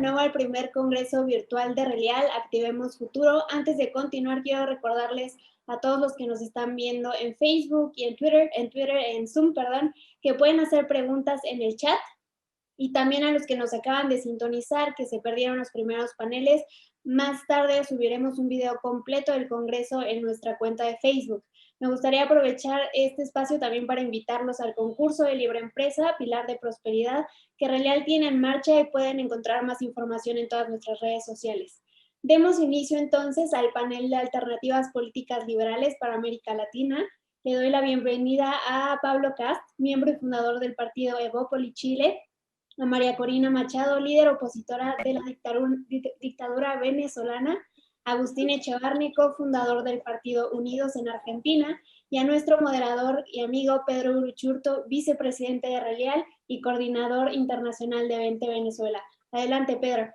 nuevo al primer Congreso Virtual de Relial Activemos Futuro. Antes de continuar, quiero recordarles a todos los que nos están viendo en Facebook y en Zoom, que pueden hacer preguntas en el chat, y también a los que nos acaban de sintonizar, que se perdieron los primeros paneles. Más tarde subiremos un video completo del Congreso en nuestra cuenta de Facebook. Me gustaría aprovechar este espacio también para invitarlos al concurso de Libre Empresa, Pilar de Prosperidad, que Relial tiene en marcha, y pueden encontrar más información en todas nuestras redes sociales. Demos inicio entonces al panel de alternativas políticas liberales para América Latina. Le doy la bienvenida a Pablo Cast, miembro y fundador del partido Evópoli Chile, a María Corina Machado, líder opositora de la dictadura venezolana, a Agustín Echevarne, cofundador del partido Unidos en Argentina, y a nuestro moderador y amigo Pedro Uruchurtu, vicepresidente de Relial y coordinador internacional de Vente Venezuela. Adelante, Pedro.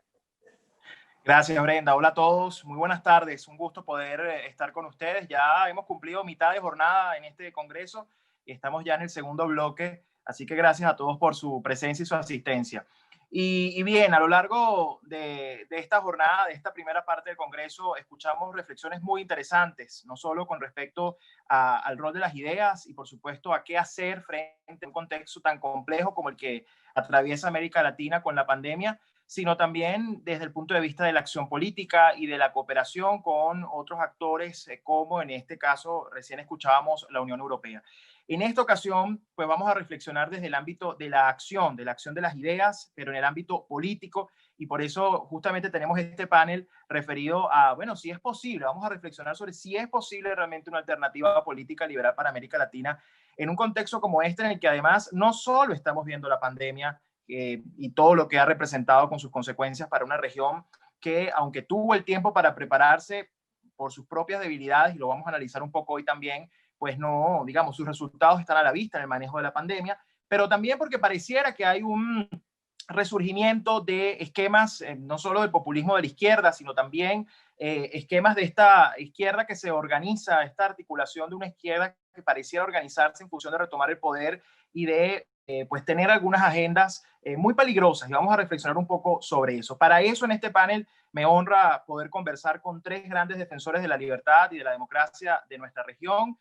Gracias, Brenda. Hola a todos. Muy buenas tardes. Un gusto poder estar con ustedes. Ya hemos cumplido mitad de jornada en este congreso y estamos ya en el segundo bloque. Así que gracias a todos por su presencia y su asistencia. Y bien, a lo largo de esta jornada, de esta primera parte del Congreso, escuchamos reflexiones muy interesantes, no solo con respecto al rol de las ideas y, por supuesto, a qué hacer frente a un contexto tan complejo como el que atraviesa América Latina con la pandemia, sino también desde el punto de vista de la acción política y de la cooperación con otros actores, como en este caso recién escuchábamos la Unión Europea. En esta ocasión, pues vamos a reflexionar desde el ámbito de la acción de las ideas, pero en el ámbito político, y por eso justamente tenemos este panel referido a, bueno, si es posible, vamos a reflexionar sobre si es posible realmente una alternativa política liberal para América Latina en un contexto como este, en el que además no solo estamos viendo la pandemia y todo lo que ha representado con sus consecuencias para una región que, aunque tuvo el tiempo para prepararse por sus propias debilidades, y lo vamos a analizar un poco hoy también, pues no, digamos, sus resultados están a la vista en el manejo de la pandemia, pero también porque pareciera que hay un resurgimiento de esquemas, no solo del populismo de la izquierda, sino también esquemas de esta izquierda que se organiza, esta articulación de una izquierda que pareciera organizarse en función de retomar el poder y de pues tener algunas agendas muy peligrosas, y vamos a reflexionar un poco sobre eso. Para eso, en este panel me honra poder conversar con tres grandes defensores de la libertad y de la democracia de nuestra región.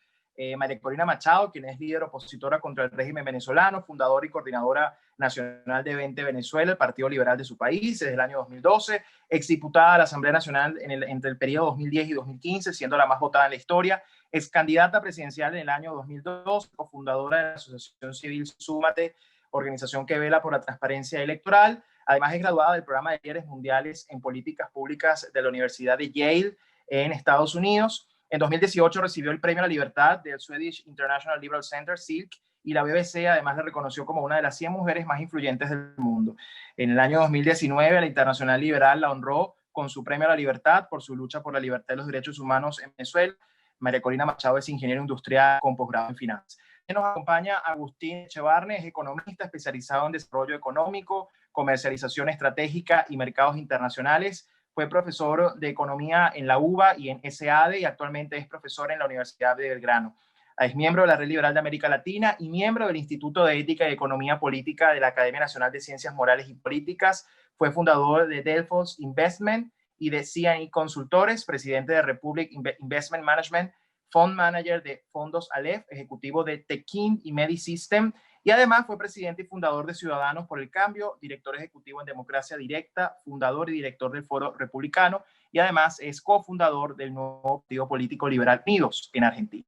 María Corina Machado, quien es líder opositora contra el régimen venezolano, fundadora y coordinadora nacional de Vente Venezuela, el partido liberal de su país, desde el año 2012, exdiputada a la Asamblea Nacional entre el periodo 2010 y 2015, siendo la más votada en la historia, ex candidata presidencial en el año 2002, cofundadora de la Asociación Civil Súmate, organización que vela por la transparencia electoral. Además, es graduada del programa de líderes mundiales en políticas públicas de la Universidad de Yale en Estados Unidos. En 2018 recibió el Premio a la Libertad del Swedish International Liberal Center, SILC, y la BBC además le reconoció como una de las 100 mujeres más influyentes del mundo. En el año 2019, la Internacional Liberal la honró con su Premio a la Libertad por su lucha por la libertad y los derechos humanos en Venezuela. María Corina Machado es ingeniero industrial con posgrado en finanzas. Nos acompaña Agustín Echevarne, es economista especializado en desarrollo económico, comercialización estratégica y mercados internacionales. Fue profesor de economía en la UBA y en SADE, y actualmente es profesor en la Universidad de Belgrano. Es miembro de la Red Liberal de América Latina y miembro del Instituto de Ética y Economía Política de la Academia Nacional de Ciencias Morales y Políticas. Fue fundador de Delphos Investment y de C&E Consultores, presidente de Republic Investment Management, fund manager de Fondos Aleph, ejecutivo de Tekin y Medisystem, y además fue presidente y fundador de Ciudadanos por el Cambio, director ejecutivo en Democracia Directa, fundador y director del Foro Republicano, y además es cofundador del nuevo partido político liberal Unidos en Argentina.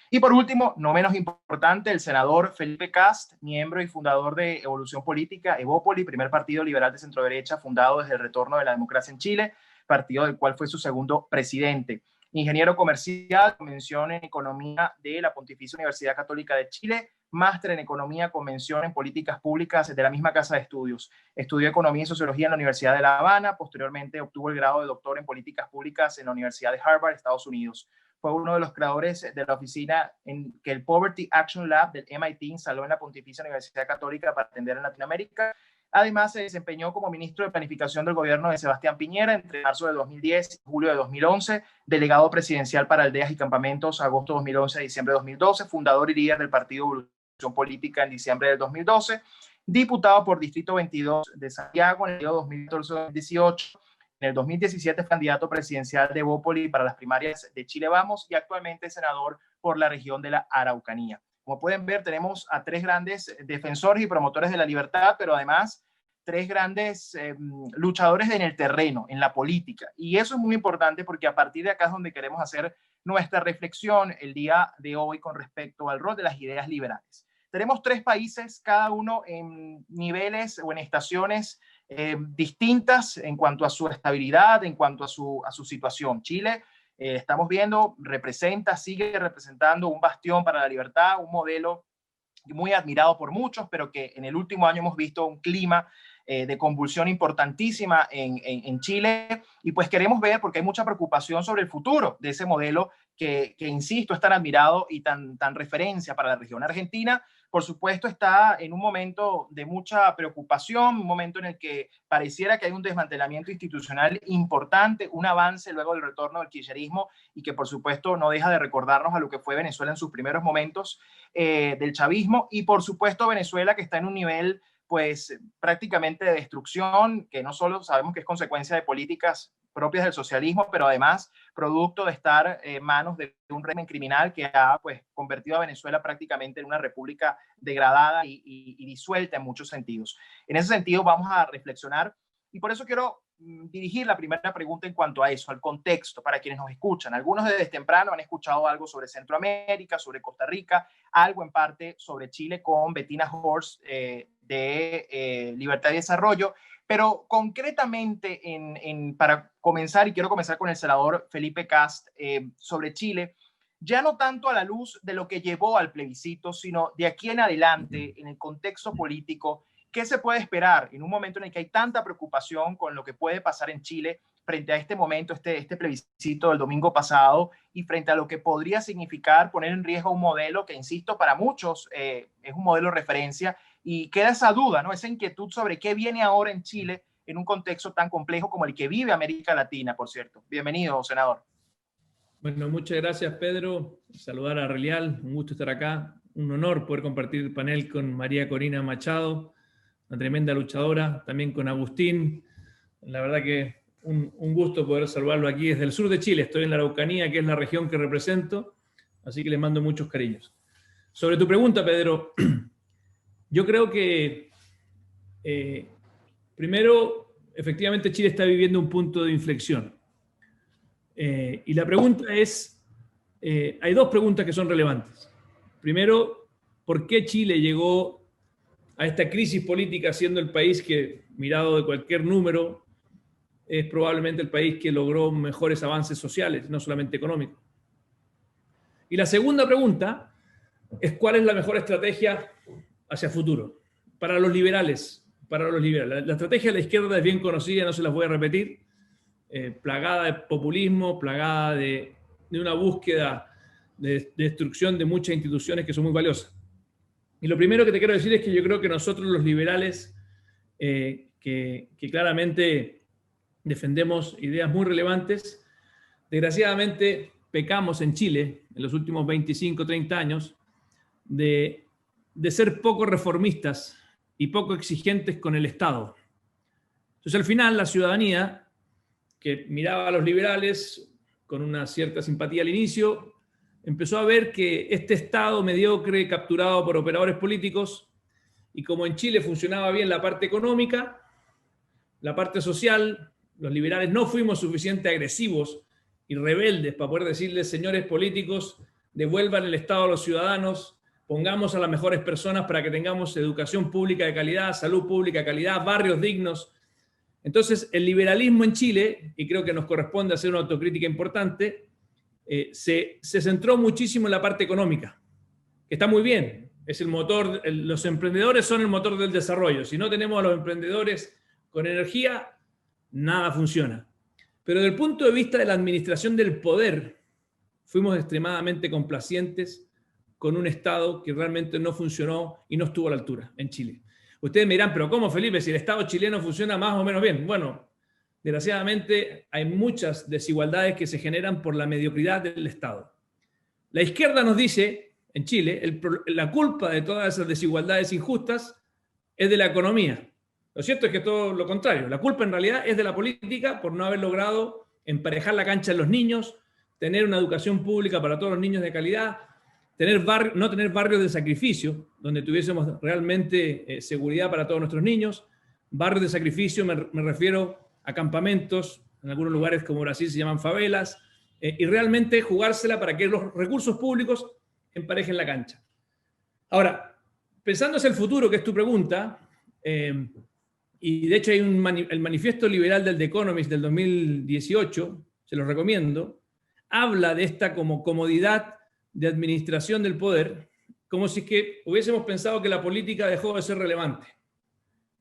Y por último, no menos importante, el senador Felipe Cast, miembro y fundador de Evolución Política, Evópoli, primer partido liberal de centroderecha fundado desde el retorno de la democracia en Chile, partido del cual fue su segundo presidente. Ingeniero comercial, con mención en economía de la Pontificia Universidad Católica de Chile, máster en economía con mención en políticas públicas de la misma casa de estudios. Estudió economía y sociología en la Universidad de La Habana, posteriormente obtuvo el grado de doctor en políticas públicas en la Universidad de Harvard, Estados Unidos. Fue uno de los creadores de la oficina en que el Poverty Action Lab del MIT instaló en la Pontificia Universidad Católica para atender en Latinoamérica. Además, se desempeñó como ministro de Planificación del gobierno de Sebastián Piñera entre marzo de 2010 y julio de 2011, delegado presidencial para aldeas y campamentos agosto de 2011 a diciembre de 2012, fundador y líder del Partido Evolución Política en diciembre del 2012, diputado por Distrito 22 de Santiago en el año 2014-2018. En el 2017 fue candidato presidencial de Bópoli para las primarias de Chile Vamos y actualmente es senador por la región de la Araucanía. Como pueden ver, tenemos a tres grandes defensores y promotores de la libertad, pero además tres grandes luchadores en el terreno, en la política. Y eso es muy importante porque a partir de acá es donde queremos hacer nuestra reflexión el día de hoy con respecto al rol de las ideas liberales. Tenemos tres países, cada uno en niveles o en estaciones distintas en cuanto a su estabilidad, en cuanto a su situación. Chile, estamos viendo, sigue representando un bastión para la libertad, un modelo muy admirado por muchos, pero que en el último año hemos visto un clima de convulsión importantísima en Chile, y pues queremos ver, porque hay mucha preocupación sobre el futuro de ese modelo que insisto, es tan admirado y tan referencia para la región. Argentina, por supuesto, está en un momento de mucha preocupación, un momento en el que pareciera que hay un desmantelamiento institucional importante, un avance luego del retorno del kirchnerismo, y que por supuesto no deja de recordarnos a lo que fue Venezuela en sus primeros momentos del chavismo, y por supuesto Venezuela, que está en un nivel pues prácticamente de destrucción, que no solo sabemos que es consecuencia de políticas propias del socialismo, pero además producto de estar en manos de un régimen criminal que ha pues convertido a Venezuela prácticamente en una república degradada y disuelta en muchos sentidos. En ese sentido vamos a reflexionar, y por eso quiero dirigir la primera pregunta en cuanto a eso, al contexto, para quienes nos escuchan. Algunos desde temprano han escuchado algo sobre Centroamérica, sobre Costa Rica, algo en parte sobre Chile con Bettina Horst de Libertad y Desarrollo, pero concretamente para comenzar, y quiero comenzar con el senador Felipe Kast, sobre Chile, ya no tanto a la luz de lo que llevó al plebiscito, sino de aquí en adelante, en el contexto político, ¿qué se puede esperar en un momento en el que hay tanta preocupación con lo que puede pasar en Chile frente a este momento, este plebiscito del domingo pasado, y frente a lo que podría significar poner en riesgo un modelo que, insisto, para muchos es un modelo de referencia, y queda esa duda, ¿no? Esa inquietud sobre qué viene ahora en Chile en un contexto tan complejo como el que vive América Latina, por cierto? Bienvenido, senador. Bueno, muchas gracias, Pedro. Saludar a Relial, un gusto estar acá. Un honor poder compartir el panel con María Corina Machado, una tremenda luchadora, también con Agustín. La verdad que un gusto poder saludarlo aquí desde el sur de Chile. Estoy en la Araucanía, que es la región que represento, así que les mando muchos cariños. Sobre tu pregunta, Pedro, yo creo que primero, efectivamente, Chile está viviendo un punto de inflexión. Y la pregunta es, hay dos preguntas que son relevantes. Primero, ¿por qué Chile llegó a esta crisis política siendo el país que, mirado de cualquier número, es probablemente el país que logró mejores avances sociales, no solamente económicos? Y la segunda pregunta es, ¿cuál es la mejor estrategia hacia futuro? Para los liberales. La estrategia de la izquierda es bien conocida, no se las voy a repetir, plagada de populismo, plagada de una búsqueda de destrucción de muchas instituciones que son muy valiosas. Y lo primero que te quiero decir es que yo creo que nosotros los liberales, que claramente defendemos ideas muy relevantes, desgraciadamente pecamos en Chile en los últimos 25, 30 años de ser poco reformistas y poco exigentes con el Estado. Entonces, al final, la ciudadanía, que miraba a los liberales con una cierta simpatía al inicio, empezó a ver que este Estado mediocre, capturado por operadores políticos, y como en Chile funcionaba bien la parte económica, la parte social, los liberales no fuimos suficientemente agresivos y rebeldes para poder decirles, señores políticos, devuelvan el Estado a los ciudadanos, pongamos a las mejores personas para que tengamos educación pública de calidad, salud pública de calidad, barrios dignos. Entonces, el liberalismo en Chile, y creo que nos corresponde hacer una autocrítica importante, se centró muchísimo en la parte económica, que está muy bien, es el motor, los emprendedores son el motor del desarrollo. Si no tenemos a los emprendedores con energía, nada funciona. Pero desde el punto de vista de la administración del poder, fuimos extremadamente complacientes con un Estado que realmente no funcionó y no estuvo a la altura en Chile. Ustedes me dirán, pero ¿cómo, Felipe? Si el Estado chileno funciona más o menos bien. Bueno, desgraciadamente hay muchas desigualdades que se generan por la mediocridad del Estado. La izquierda nos dice, en Chile, la culpa de todas esas desigualdades injustas es de la economía. Lo cierto es que todo lo contrario. La culpa en realidad es de la política por no haber logrado emparejar la cancha en los niños, tener una educación pública para todos los niños de calidad, no tener barrios de sacrificio, donde tuviésemos realmente seguridad para todos nuestros niños. Barrios de sacrificio me refiero a campamentos, en algunos lugares como Brasil se llaman favelas, y realmente jugársela para que los recursos públicos emparejen la cancha. Ahora, pensando hacia el futuro, que es tu pregunta, y de hecho hay el manifiesto liberal del The Economist del 2018, se los recomiendo, habla de esta como comodidad de administración del poder, como si es que hubiésemos pensado que la política dejó de ser relevante.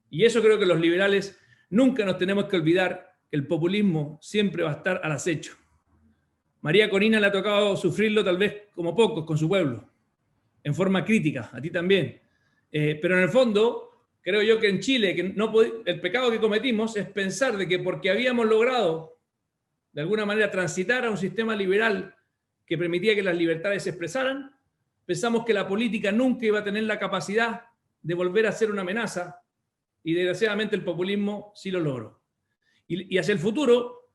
Y eso creo que los liberales nunca nos tenemos que olvidar, que el populismo siempre va a estar al acecho. María Corina le ha tocado sufrirlo tal vez como pocos con su pueblo, en forma crítica, a ti también. Pero en el fondo, creo yo que en Chile el pecado que cometimos es pensar de que porque habíamos logrado de alguna manera transitar a un sistema liberal que permitía que las libertades se expresaran, pensamos que la política nunca iba a tener la capacidad de volver a ser una amenaza, y desgraciadamente el populismo sí lo logró. Y hacia el futuro,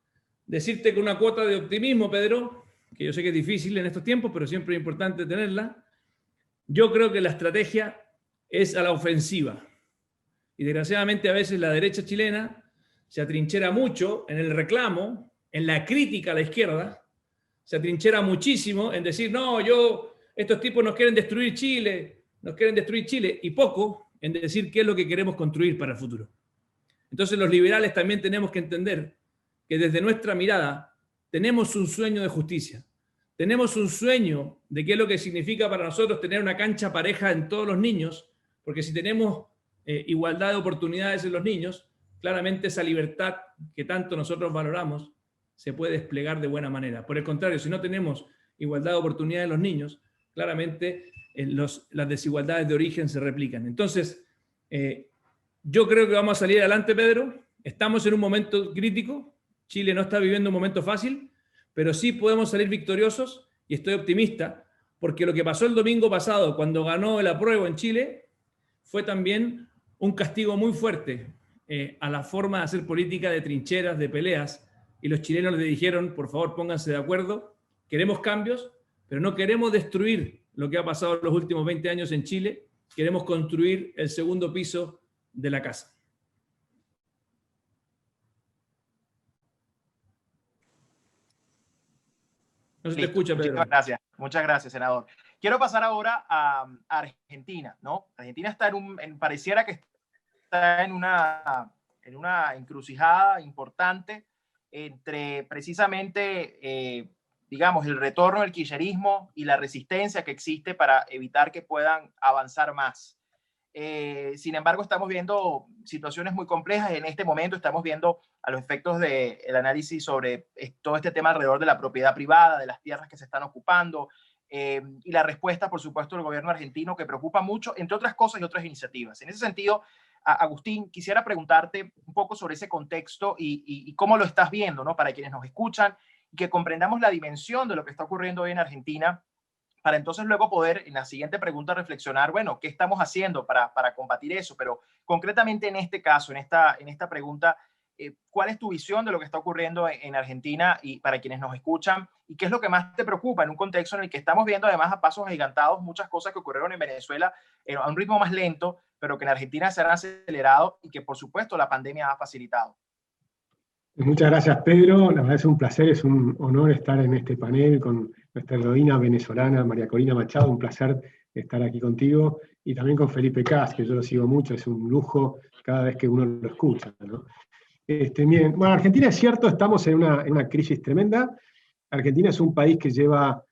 decirte con una cuota de optimismo, Pedro, que yo sé que es difícil en estos tiempos, pero siempre es importante tenerla, yo creo que la estrategia es a la ofensiva. Y desgraciadamente a veces la derecha chilena se atrinchera mucho en el reclamo, en la crítica a la izquierda, se atrinchera muchísimo en decir, no, estos tipos nos quieren destruir Chile, y poco en decir qué es lo que queremos construir para el futuro. Entonces los liberales también tenemos que entender que desde nuestra mirada tenemos un sueño de justicia, tenemos un sueño de qué es lo que significa para nosotros tener una cancha pareja en todos los niños, porque si tenemos igualdad de oportunidades en los niños, claramente esa libertad que tanto nosotros valoramos se puede desplegar de buena manera. Por el contrario, si no tenemos igualdad de oportunidades en los niños, claramente las desigualdades de origen se replican. Entonces, yo creo que vamos a salir adelante, Pedro. Estamos en un momento crítico. Chile no está viviendo un momento fácil, pero sí podemos salir victoriosos, y estoy optimista, porque lo que pasó el domingo pasado, cuando ganó el apruebo en Chile, fue también un castigo muy fuerte a la forma de hacer política de trincheras, de peleas, y los chilenos le dijeron, por favor, pónganse de acuerdo, queremos cambios, pero no queremos destruir lo que ha pasado en los últimos 20 años en Chile, queremos construir el segundo piso de la casa. No se te escucha, Pedro. Muchas gracias, senador. Quiero pasar ahora a Argentina, ¿no? Argentina está pareciera que está en una encrucijada importante entre precisamente, digamos, el retorno del kirchnerismo y la resistencia que existe para evitar que puedan avanzar más. Sin embargo, estamos viendo situaciones muy complejas. En este momento estamos viendo a los efectos del análisis sobre todo este tema alrededor de la propiedad privada, de las tierras que se están ocupando, y la respuesta, por supuesto, del gobierno argentino, que preocupa mucho, entre otras cosas y otras iniciativas. En ese sentido, Agustín, quisiera preguntarte un poco sobre ese contexto y cómo lo estás viendo, ¿no? Para quienes nos escuchan, y que comprendamos la dimensión de lo que está ocurriendo hoy en Argentina, para entonces luego poder, en la siguiente pregunta, reflexionar, bueno, ¿qué estamos haciendo para combatir eso? Pero concretamente en este caso, en esta pregunta, ¿cuál es tu visión de lo que está ocurriendo en Argentina y para quienes nos escuchan? ¿Y qué es lo que más te preocupa en un contexto en el que estamos viendo además a pasos agigantados muchas cosas que ocurrieron en Venezuela a un ritmo más lento, pero que en Argentina se han acelerado y que por supuesto la pandemia ha facilitado? Muchas gracias, Pedro. La verdad es un placer, es un honor estar en este panel con nuestra heroína venezolana, María Corina Machado. Un placer estar aquí contigo, y también con Felipe Cas, que yo lo sigo mucho, es un lujo cada vez que uno lo escucha, ¿no? Bien. Bueno, Argentina es cierto, estamos en una crisis tremenda. Argentina es un país que lleva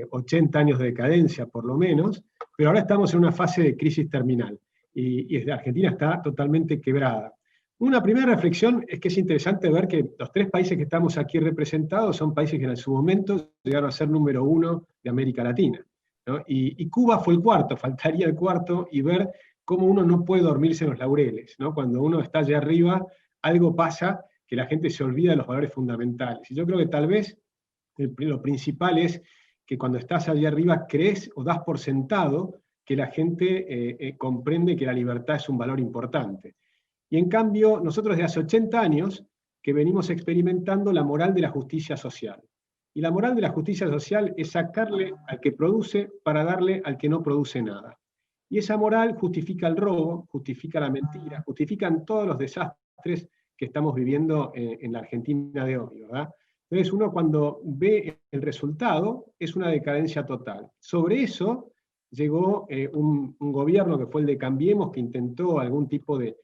80 años de decadencia, por lo menos, pero ahora estamos en una fase de crisis terminal, y Argentina está totalmente quebrada. Una primera reflexión es que es interesante ver que los tres países que estamos aquí representados son países que en su momento llegaron a ser número 1 de América Latina, ¿no? Y Cuba fue el cuarto, faltaría el cuarto, y ver cómo uno no puede dormirse en los laureles, ¿no? Cuando uno está allá arriba, algo pasa que la gente se olvida de los valores fundamentales. Y yo creo que tal vez lo principal es que cuando estás allá arriba crees o das por sentado que la gente comprende que la libertad es un valor importante. Y en cambio, nosotros desde hace 80 años que venimos experimentando la moral de la justicia social. Y la moral de la justicia social es sacarle al que produce para darle al que no produce nada. Y esa moral justifica el robo, justifica la mentira, justifican todos los desastres que estamos viviendo en la Argentina de hoy, ¿verdad? Entonces uno cuando ve el resultado es una decadencia total. Sobre eso llegó un gobierno que fue el de Cambiemos, que intentó algún tipo de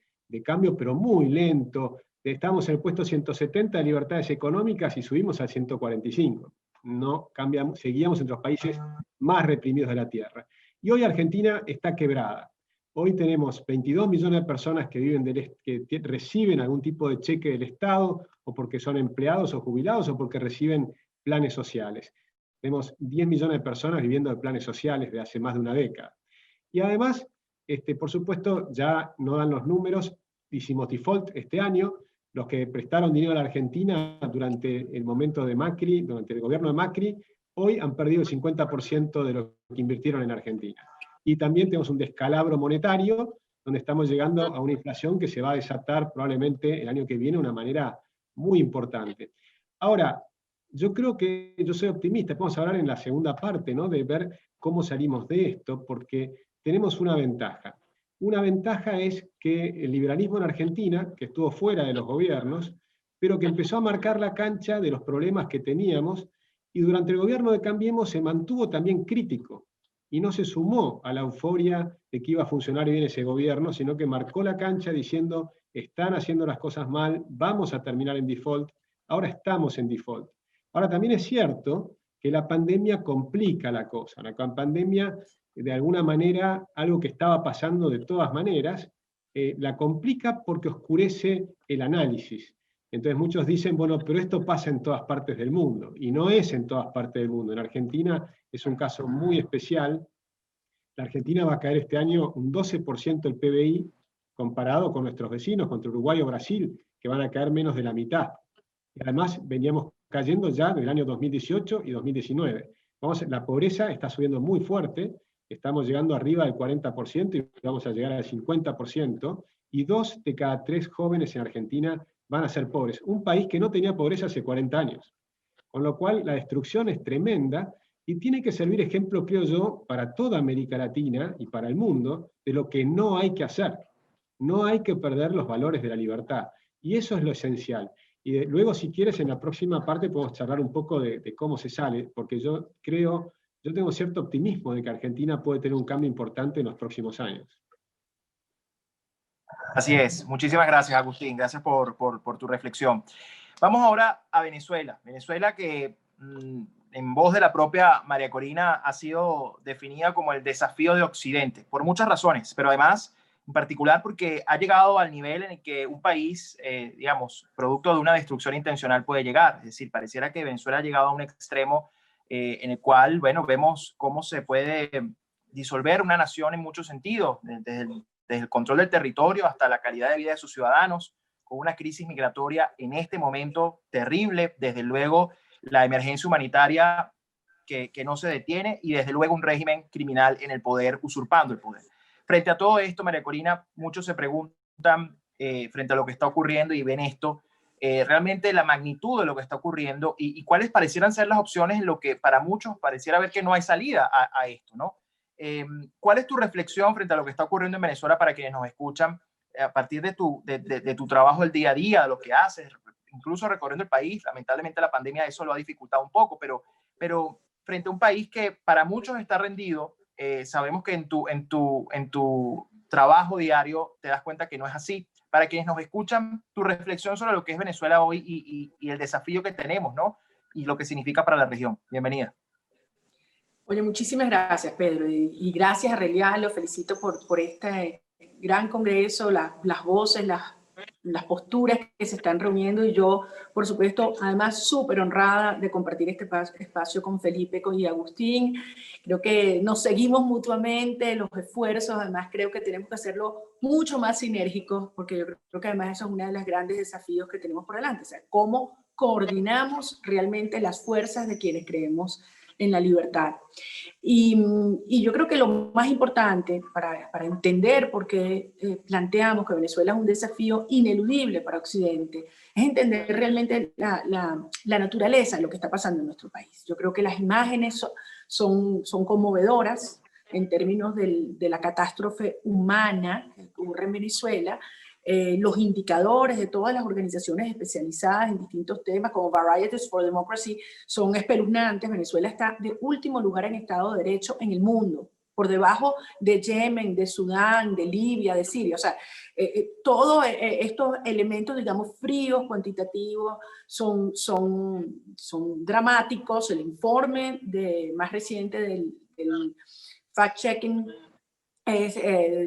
cambio, pero muy lento. Estamos en el puesto 170 de libertades económicas y subimos al 145. No cambiamos, seguíamos entre los países más reprimidos de la Tierra. Y hoy Argentina está quebrada. Hoy tenemos 22 millones de personas que viven que reciben algún tipo de cheque del Estado, o porque son empleados o jubilados, o porque reciben planes sociales. Tenemos 10 millones de personas viviendo de planes sociales de hace más de una década. Y además, por supuesto, ya no dan los números, hicimos default este año. Los que prestaron dinero a la Argentina durante el momento de Macri, durante el gobierno de Macri, hoy han perdido el 50% de lo que invirtieron en Argentina. Y también tenemos un descalabro monetario, donde estamos llegando a una inflación que se va a desatar probablemente el año que viene de una manera muy importante. Ahora, yo creo que yo soy optimista, vamos a hablar en la segunda parte, ¿no?, de ver cómo salimos de esto, porque tenemos una ventaja. Una ventaja es que el liberalismo en Argentina, que estuvo fuera de los gobiernos, pero que empezó a marcar la cancha de los problemas que teníamos, y durante el gobierno de Cambiemos se mantuvo también crítico, y no se sumó a la euforia de que iba a funcionar bien ese gobierno, sino que marcó la cancha diciendo, están haciendo las cosas mal, vamos a terminar en default, ahora estamos en default. Ahora también es cierto que la pandemia complica la cosa, la pandemia de alguna manera, algo que estaba pasando de todas maneras, la complica porque oscurece el análisis. Entonces muchos dicen, bueno, pero esto pasa en todas partes del mundo, y no es en todas partes del mundo. En Argentina es un caso muy especial. La Argentina va a caer este año un 12% del PBI, comparado con nuestros vecinos, contra Uruguay o Brasil, que van a caer menos de la mitad. Y además veníamos cayendo ya desde el año 2018 y 2019. La pobreza está subiendo muy fuerte, estamos llegando arriba del 40% y vamos a llegar al 50%, y 2 de cada 3 jóvenes en Argentina van a ser pobres. Un país que no tenía pobreza hace 40 años. Con lo cual la destrucción es tremenda y tiene que servir ejemplo, creo yo, para toda América Latina y para el mundo, de lo que no hay que hacer. No hay que perder los valores de la libertad. Y eso es lo esencial. Y luego, si quieres, en la próxima parte podemos charlar un poco de cómo se sale, porque yo tengo cierto optimismo de que Argentina puede tener un cambio importante en los próximos años. Así es. Muchísimas gracias, Agustín. Gracias por tu reflexión. Vamos ahora a Venezuela. Venezuela que, en voz de la propia María Corina, ha sido definida como el desafío de Occidente, por muchas razones, pero además, en particular porque ha llegado al nivel en el que un país, digamos, producto de una destrucción intencional puede llegar. Es decir, pareciera que Venezuela ha llegado a un extremo en el cual, bueno, vemos cómo se puede disolver una nación en muchos sentidos, desde el control del territorio hasta la calidad de vida de sus ciudadanos, con una crisis migratoria en este momento terrible, desde luego la emergencia humanitaria que no se detiene, y desde luego un régimen criminal en el poder, usurpando el poder. Frente a todo esto, María Corina, muchos se preguntan frente a lo que está ocurriendo y ven esto, realmente la magnitud de lo que está ocurriendo y cuáles parecieran ser las opciones en lo que para muchos pareciera ver que no hay salida a esto, ¿no? ¿Cuál es tu reflexión frente a lo que está ocurriendo en Venezuela para quienes nos escuchan a partir de tu trabajo del día a día, de lo que haces, incluso recorriendo el país? Lamentablemente la pandemia eso lo ha dificultado un poco, pero frente a un país que para muchos está rendido, sabemos que en tu trabajo diario te das cuenta que no es así. Para quienes nos escuchan, tu reflexión sobre lo que es Venezuela hoy y el desafío que tenemos, ¿no? Y lo que significa para la región. Bienvenida. Oye, muchísimas gracias, Pedro, y gracias a Relial, lo felicito por este gran congreso, las voces, las posturas que se están reuniendo, y yo, por supuesto, además súper honrada de compartir este espacio con Felipe y Agustín. Creo que nos seguimos mutuamente los esfuerzos, además creo que tenemos que hacerlo mucho más sinérgicos, porque yo creo que además eso es uno de los grandes desafíos que tenemos por delante, o sea, cómo coordinamos realmente las fuerzas de quienes creemos en la libertad. Y yo creo que lo más importante para entender por qué planteamos que Venezuela es un desafío ineludible para Occidente, es entender realmente la naturaleza de lo que está pasando en nuestro país. Yo creo que las imágenes son conmovedoras en términos de la catástrofe humana que ocurre en Venezuela. Los indicadores de todas las organizaciones especializadas en distintos temas, como Varieties for Democracy, son espeluznantes. Venezuela está de último lugar en Estado de Derecho en el mundo, por debajo de Yemen, de Sudán, de Libia, de Siria. O sea, todos estos elementos, digamos, fríos, cuantitativos, son dramáticos. El informe más reciente del fact-checking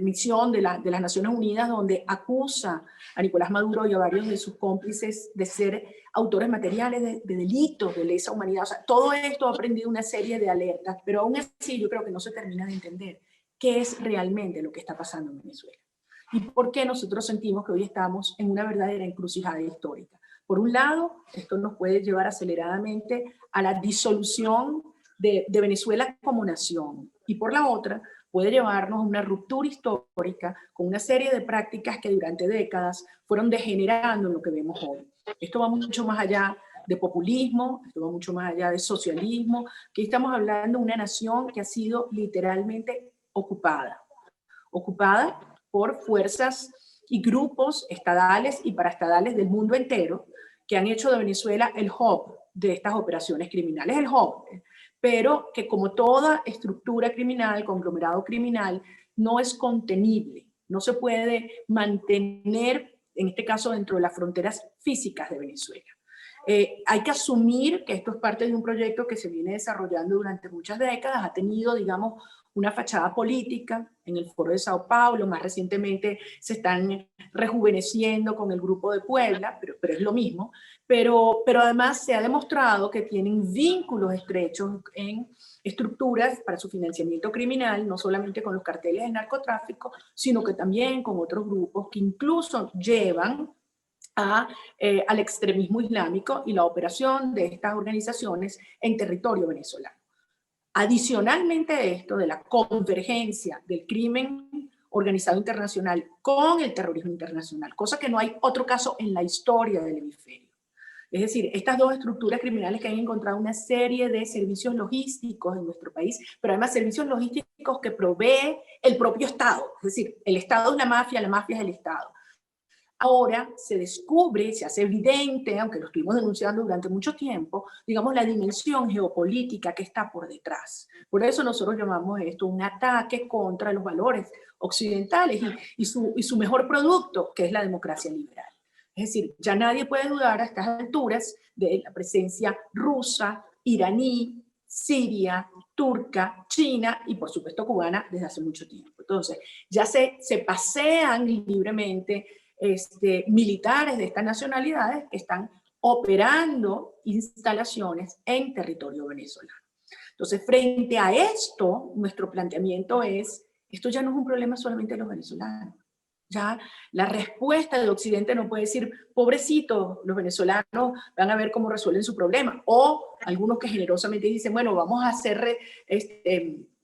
misión de las Naciones Unidas, donde acusa a Nicolás Maduro y a varios de sus cómplices de ser autores materiales de delitos de lesa humanidad. O sea, todo esto ha prendido una serie de alertas, pero aún así yo creo que no se termina de entender qué es realmente lo que está pasando en Venezuela y por qué nosotros sentimos que hoy estamos en una verdadera encrucijada histórica. Por un lado, esto nos puede llevar aceleradamente a la disolución de Venezuela como nación, y por la otra, puede llevarnos a una ruptura histórica con una serie de prácticas que durante décadas fueron degenerando en lo que vemos hoy. Esto va mucho más allá de populismo, esto va mucho más allá de socialismo, que estamos hablando de una nación que ha sido literalmente ocupada por fuerzas y grupos estadales y paraestadales del mundo entero que han hecho de Venezuela el hub de estas operaciones criminales, el hub, pero que como toda estructura criminal, conglomerado criminal, no es contenible, no se puede mantener, en este caso, dentro de las fronteras físicas de Venezuela. Hay que asumir que esto es parte de un proyecto que se viene desarrollando durante muchas décadas, ha tenido, digamos, una fachada política en el Foro de Sao Paulo, más recientemente se están rejuveneciendo con el Grupo de Puebla, pero es lo mismo, pero además se ha demostrado que tienen vínculos estrechos en estructuras para su financiamiento criminal, no solamente con los carteles de narcotráfico, sino que también con otros grupos que incluso llevan al extremismo islámico y la operación de estas organizaciones en territorio venezolano. Adicionalmente a esto, de la convergencia del crimen organizado internacional con el terrorismo internacional, cosa que no hay otro caso en la historia del hemisferio. Es decir, estas dos estructuras criminales que han encontrado una serie de servicios logísticos en nuestro país, pero además servicios logísticos que provee el propio Estado. Es decir, el Estado es la mafia es el Estado. Ahora se descubre, se hace evidente, aunque lo estuvimos denunciando durante mucho tiempo, digamos, la dimensión geopolítica que está por detrás. Por eso nosotros llamamos esto un ataque contra los valores occidentales y su mejor producto, que es la democracia liberal. Es decir, ya nadie puede dudar a estas alturas de la presencia rusa, iraní, siria, turca, china y por supuesto cubana desde hace mucho tiempo. Entonces, ya se pasean libremente militares de estas nacionalidades que están operando instalaciones en territorio venezolano. Entonces, frente a esto, nuestro planteamiento es, esto ya no es un problema solamente de los venezolanos. Ya la respuesta del Occidente no puede decir, pobrecitos, los venezolanos van a ver cómo resuelven su problema. O algunos que generosamente dicen, bueno, vamos a ser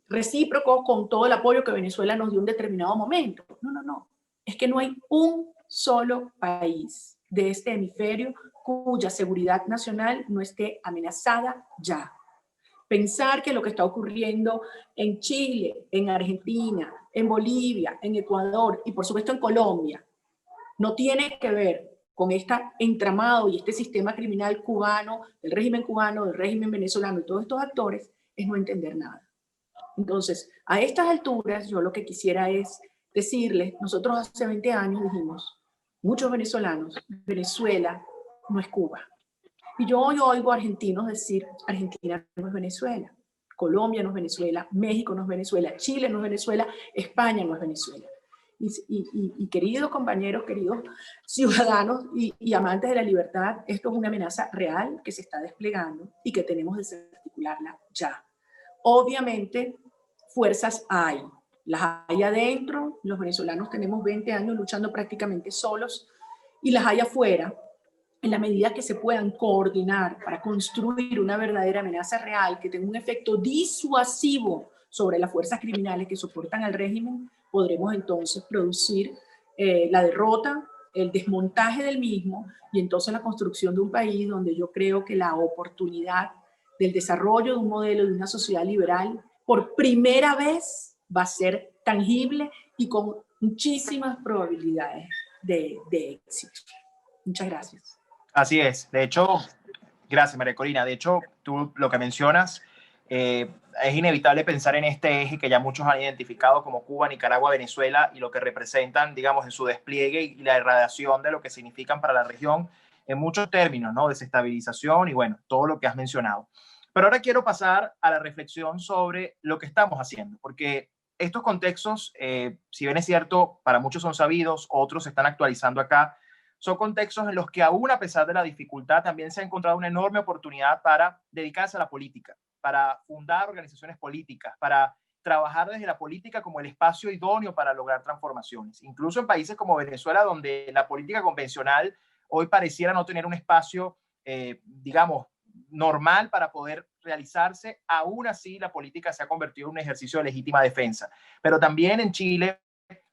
recíprocos con todo el apoyo que Venezuela nos dio en un determinado momento. No. Es que no hay un solo país de este hemisferio cuya seguridad nacional no esté amenazada ya. Pensar que lo que está ocurriendo en Chile, en Argentina, en Bolivia, en Ecuador y por supuesto en Colombia no tiene que ver con este entramado y este sistema criminal cubano, del régimen venezolano y todos estos actores, es no entender nada. Entonces, a estas alturas yo lo que quisiera es decirles, nosotros hace 20 años dijimos, muchos venezolanos, Venezuela no es Cuba. Y yo hoy oigo a argentinos decir, Argentina no es Venezuela, Colombia no es Venezuela, México no es Venezuela, Chile no es Venezuela, España no es Venezuela. Y queridos compañeros, queridos ciudadanos y amantes de la libertad, esto es una amenaza real que se está desplegando y que tenemos que desarticularla ya. Obviamente, fuerzas hay. Las hay adentro, los venezolanos tenemos 20 años luchando prácticamente solos, y las hay afuera, en la medida que se puedan coordinar para construir una verdadera amenaza real que tenga un efecto disuasivo sobre las fuerzas criminales que soportan al régimen, podremos entonces producir la derrota, el desmontaje del mismo y entonces la construcción de un país donde yo creo que la oportunidad del desarrollo de un modelo de una sociedad liberal por primera vez va a ser tangible y con muchísimas probabilidades de éxito. Muchas gracias. Así es. De hecho, gracias, María Corina. De hecho, tú lo que mencionas, es inevitable pensar en este eje que ya muchos han identificado como Cuba, Nicaragua, Venezuela y lo que representan, digamos, en su despliegue y la irradiación de lo que significan para la región en muchos términos, ¿no? Desestabilización y bueno, todo lo que has mencionado. Pero ahora quiero pasar a la reflexión sobre lo que estamos haciendo, porque estos contextos, si bien es cierto, para muchos son sabidos, otros se están actualizando acá, son contextos en los que aún a pesar de la dificultad también se ha encontrado una enorme oportunidad para dedicarse a la política, para fundar organizaciones políticas, para trabajar desde la política como el espacio idóneo para lograr transformaciones. Incluso en países como Venezuela, donde la política convencional hoy pareciera no tener un espacio, digamos, normal para poder realizarse, aún así la política se ha convertido en un ejercicio de legítima defensa. Pero también en Chile,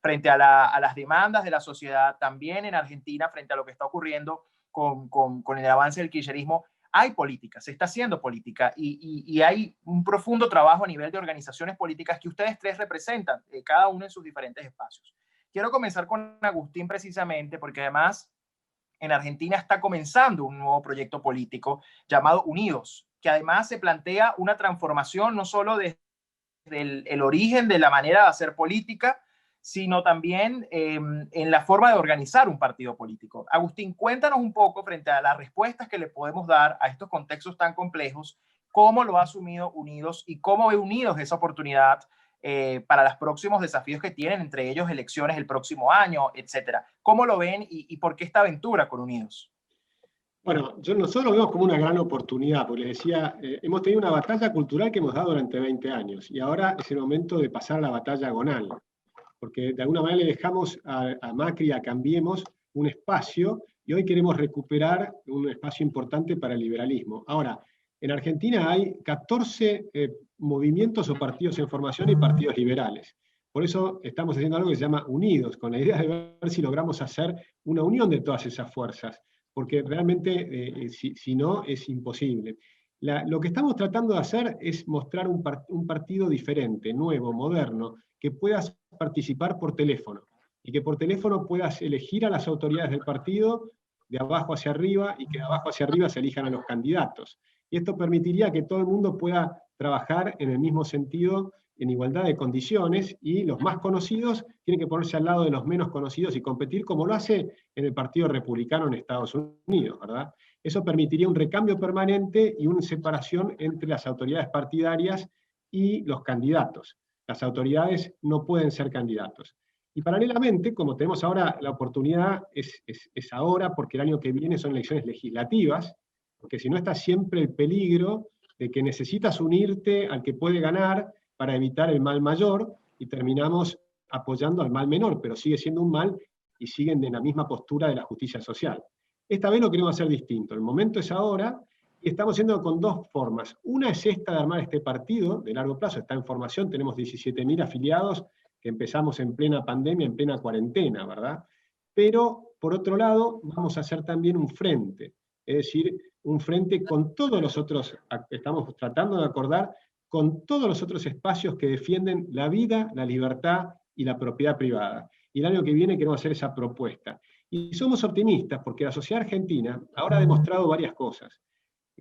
frente a las demandas de la sociedad, también en Argentina, frente a lo que está ocurriendo con el avance del kirchnerismo, hay política, se está haciendo política y hay un profundo trabajo a nivel de organizaciones políticas que ustedes tres representan, cada uno en sus diferentes espacios. Quiero comenzar con Agustín precisamente porque además en Argentina está comenzando un nuevo proyecto político llamado Unidos, que además se plantea una transformación no solo desde el origen de la manera de hacer política, sino también en la forma de organizar un partido político. Agustín, cuéntanos un poco frente a las respuestas que le podemos dar a estos contextos tan complejos, cómo lo ha asumido Unidos y cómo ve Unidos esa oportunidad para los próximos desafíos que tienen, entre ellos elecciones el próximo año, etcétera. ¿Cómo lo ven y por qué esta aventura con Unidos? Bueno, nosotros lo vemos como una gran oportunidad, porque les decía, hemos tenido una batalla cultural que hemos dado durante 20 años, y ahora es el momento de pasar a la batalla agonal, porque de alguna manera le dejamos a Macri, a Cambiemos, un espacio, y hoy queremos recuperar un espacio importante para el liberalismo. Ahora, en Argentina hay 14 movimientos o partidos en formación y partidos liberales. Por eso estamos haciendo algo que se llama Unidos, con la idea de ver si logramos hacer una unión de todas esas fuerzas, porque realmente si no es imposible. Lo que estamos tratando de hacer es mostrar un partido diferente, nuevo, moderno, que puedas participar por teléfono, y que por teléfono puedas elegir a las autoridades del partido de abajo hacia arriba, y que de abajo hacia arriba se elijan a los candidatos. Y esto permitiría que todo el mundo pueda trabajar en el mismo sentido, en igualdad de condiciones, y los más conocidos tienen que ponerse al lado de los menos conocidos y competir como lo hace en el Partido Republicano en Estados Unidos, ¿verdad? Eso permitiría un recambio permanente y una separación entre las autoridades partidarias y los candidatos. Las autoridades no pueden ser candidatos. Y paralelamente, como tenemos ahora la oportunidad, es ahora, porque el año que viene son elecciones legislativas, porque si no está siempre el peligro de que necesitas unirte al que puede ganar para evitar el mal mayor, y terminamos apoyando al mal menor, pero sigue siendo un mal y siguen en la misma postura de la justicia social. Esta vez lo queremos hacer distinto. El momento es ahora, y estamos haciendo con dos formas. Una es esta de armar este partido de largo plazo, está en formación, tenemos 17.000 afiliados, que empezamos en plena pandemia, en plena cuarentena, ¿verdad? Pero, por otro lado, vamos a hacer también un frente, es decir, un frente con todos los otros, estamos tratando de acordar, con todos los otros espacios que defienden la vida, la libertad y la propiedad privada. Y el año que viene queremos hacer esa propuesta. Y somos optimistas porque la sociedad argentina ahora ha demostrado varias cosas.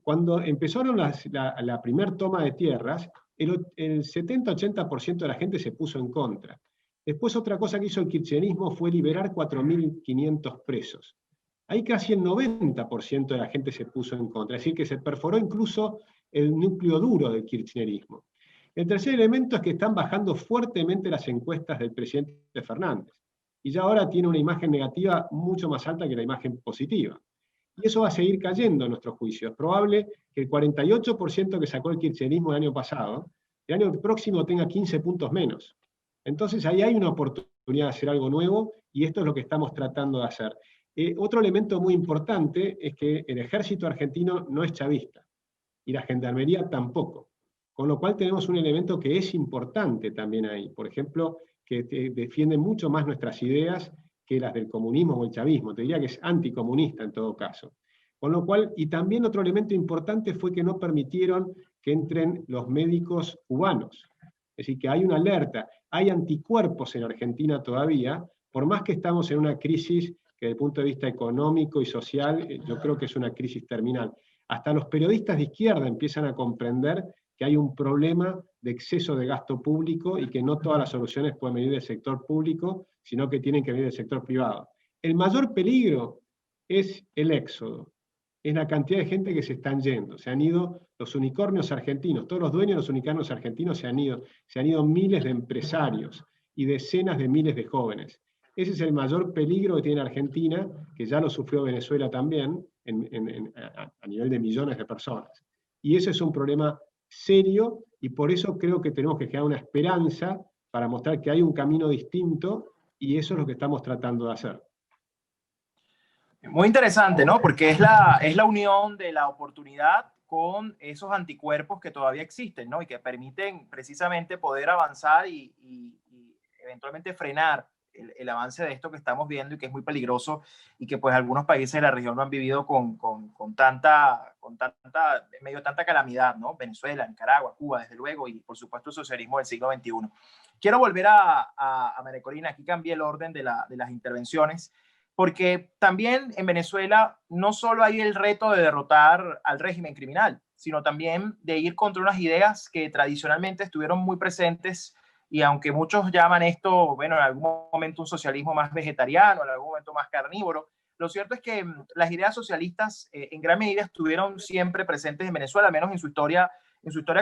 Cuando empezaron la primera toma de tierras, el 70-80% de la gente se puso en contra. Después otra cosa que hizo el kirchnerismo fue liberar 4.500 presos. Ahí casi el 90% de la gente se puso en contra, es decir, que se perforó incluso el núcleo duro del kirchnerismo. El tercer elemento es que están bajando fuertemente las encuestas del presidente Fernández, y ya ahora tiene una imagen negativa mucho más alta que la imagen positiva. Y eso va a seguir cayendo en nuestro juicio. Es probable que el 48% que sacó el kirchnerismo el año pasado, el año próximo tenga 15 puntos menos. Entonces ahí hay una oportunidad de hacer algo nuevo, y esto es lo que estamos tratando de hacer. Otro elemento muy importante es que el ejército argentino no es chavista, y la gendarmería tampoco. Con lo cual tenemos un elemento que es importante también ahí. Por ejemplo, que defiende mucho más nuestras ideas que las del comunismo o el chavismo. Te diría que es anticomunista en todo caso. Con lo cual, y también otro elemento importante fue que no permitieron que entren los médicos cubanos. Es decir, que hay una alerta, hay anticuerpos en Argentina todavía, por más que estamos en una crisis que desde el punto de vista económico y social, yo creo que es una crisis terminal. Hasta los periodistas de izquierda empiezan a comprender que hay un problema de exceso de gasto público y que no todas las soluciones pueden venir del sector público, sino que tienen que venir del sector privado. El mayor peligro es el éxodo, es la cantidad de gente que se están yendo. Se han ido los unicornios argentinos, todos los dueños de los unicornios argentinos se han ido miles de empresarios y decenas de miles de jóvenes. Ese es el mayor peligro que tiene Argentina, que ya lo sufrió Venezuela también, a nivel de millones de personas. Y ese es un problema serio, y por eso creo que tenemos que generar una esperanza para mostrar que hay un camino distinto, y eso es lo que estamos tratando de hacer. Muy interesante, ¿no? Porque es la unión de la oportunidad con esos anticuerpos que todavía existen, ¿no? Y que permiten precisamente poder avanzar y eventualmente frenar el avance de esto que estamos viendo y que es muy peligroso y que pues algunos países de la región lo han vivido con en medio de tanta calamidad, ¿no? Venezuela, Nicaragua, Cuba, desde luego, y por supuesto el socialismo del siglo XXI. Quiero volver a María Corina, aquí cambié el orden de las intervenciones, porque también en Venezuela no solo hay el reto de derrotar al régimen criminal, sino también de ir contra unas ideas que tradicionalmente estuvieron muy presentes. Y aunque muchos llaman esto, bueno, en algún momento un socialismo más vegetariano, en algún momento más carnívoro, lo cierto es que las ideas socialistas en gran medida estuvieron siempre presentes en Venezuela, al menos en su historia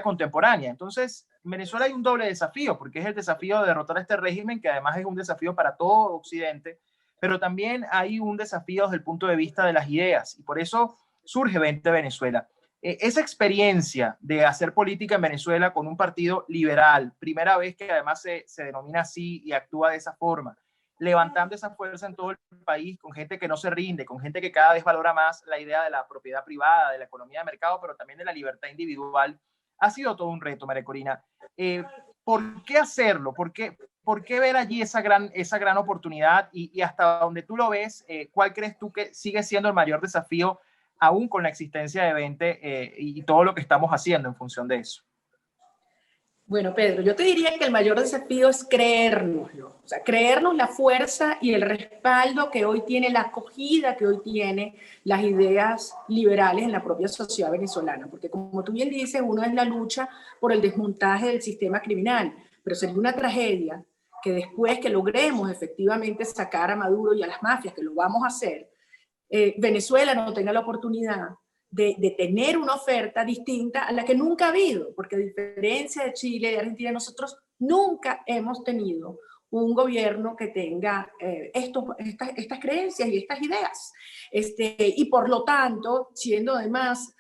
contemporánea. Entonces, en Venezuela hay un doble desafío, porque es el desafío de derrotar a este régimen, que además es un desafío para todo Occidente, pero también hay un desafío desde el punto de vista de las ideas, y por eso surge 20 Venezuela. Esa experiencia de hacer política en Venezuela con un partido liberal, primera vez que además se denomina así y actúa de esa forma, levantando esa fuerza en todo el país, con gente que no se rinde, con gente que cada vez valora más la idea de la propiedad privada, de la economía de mercado, pero también de la libertad individual, ha sido todo un reto, María Corina. ¿Por qué hacerlo? ¿Por qué ver allí esa gran oportunidad? Y hasta donde tú lo ves, ¿cuál crees tú que sigue siendo el mayor desafío aún con la existencia de 20 y todo lo que estamos haciendo en función de eso? Bueno, Pedro, yo te diría que el mayor desafío es creérnoslo, o sea, creernos la fuerza y el respaldo que hoy tiene, la acogida que hoy tiene las ideas liberales en la propia sociedad venezolana, porque como tú bien dices, uno es la lucha por el desmontaje del sistema criminal, pero sería una tragedia que después que logremos efectivamente sacar a Maduro y a las mafias, que lo vamos a hacer, Venezuela no tenga la oportunidad de tener una oferta distinta a la que nunca ha habido, porque a diferencia de Chile y de Argentina, nosotros nunca hemos tenido un gobierno que tenga estas creencias y estas ideas. Y por lo tanto, siendo además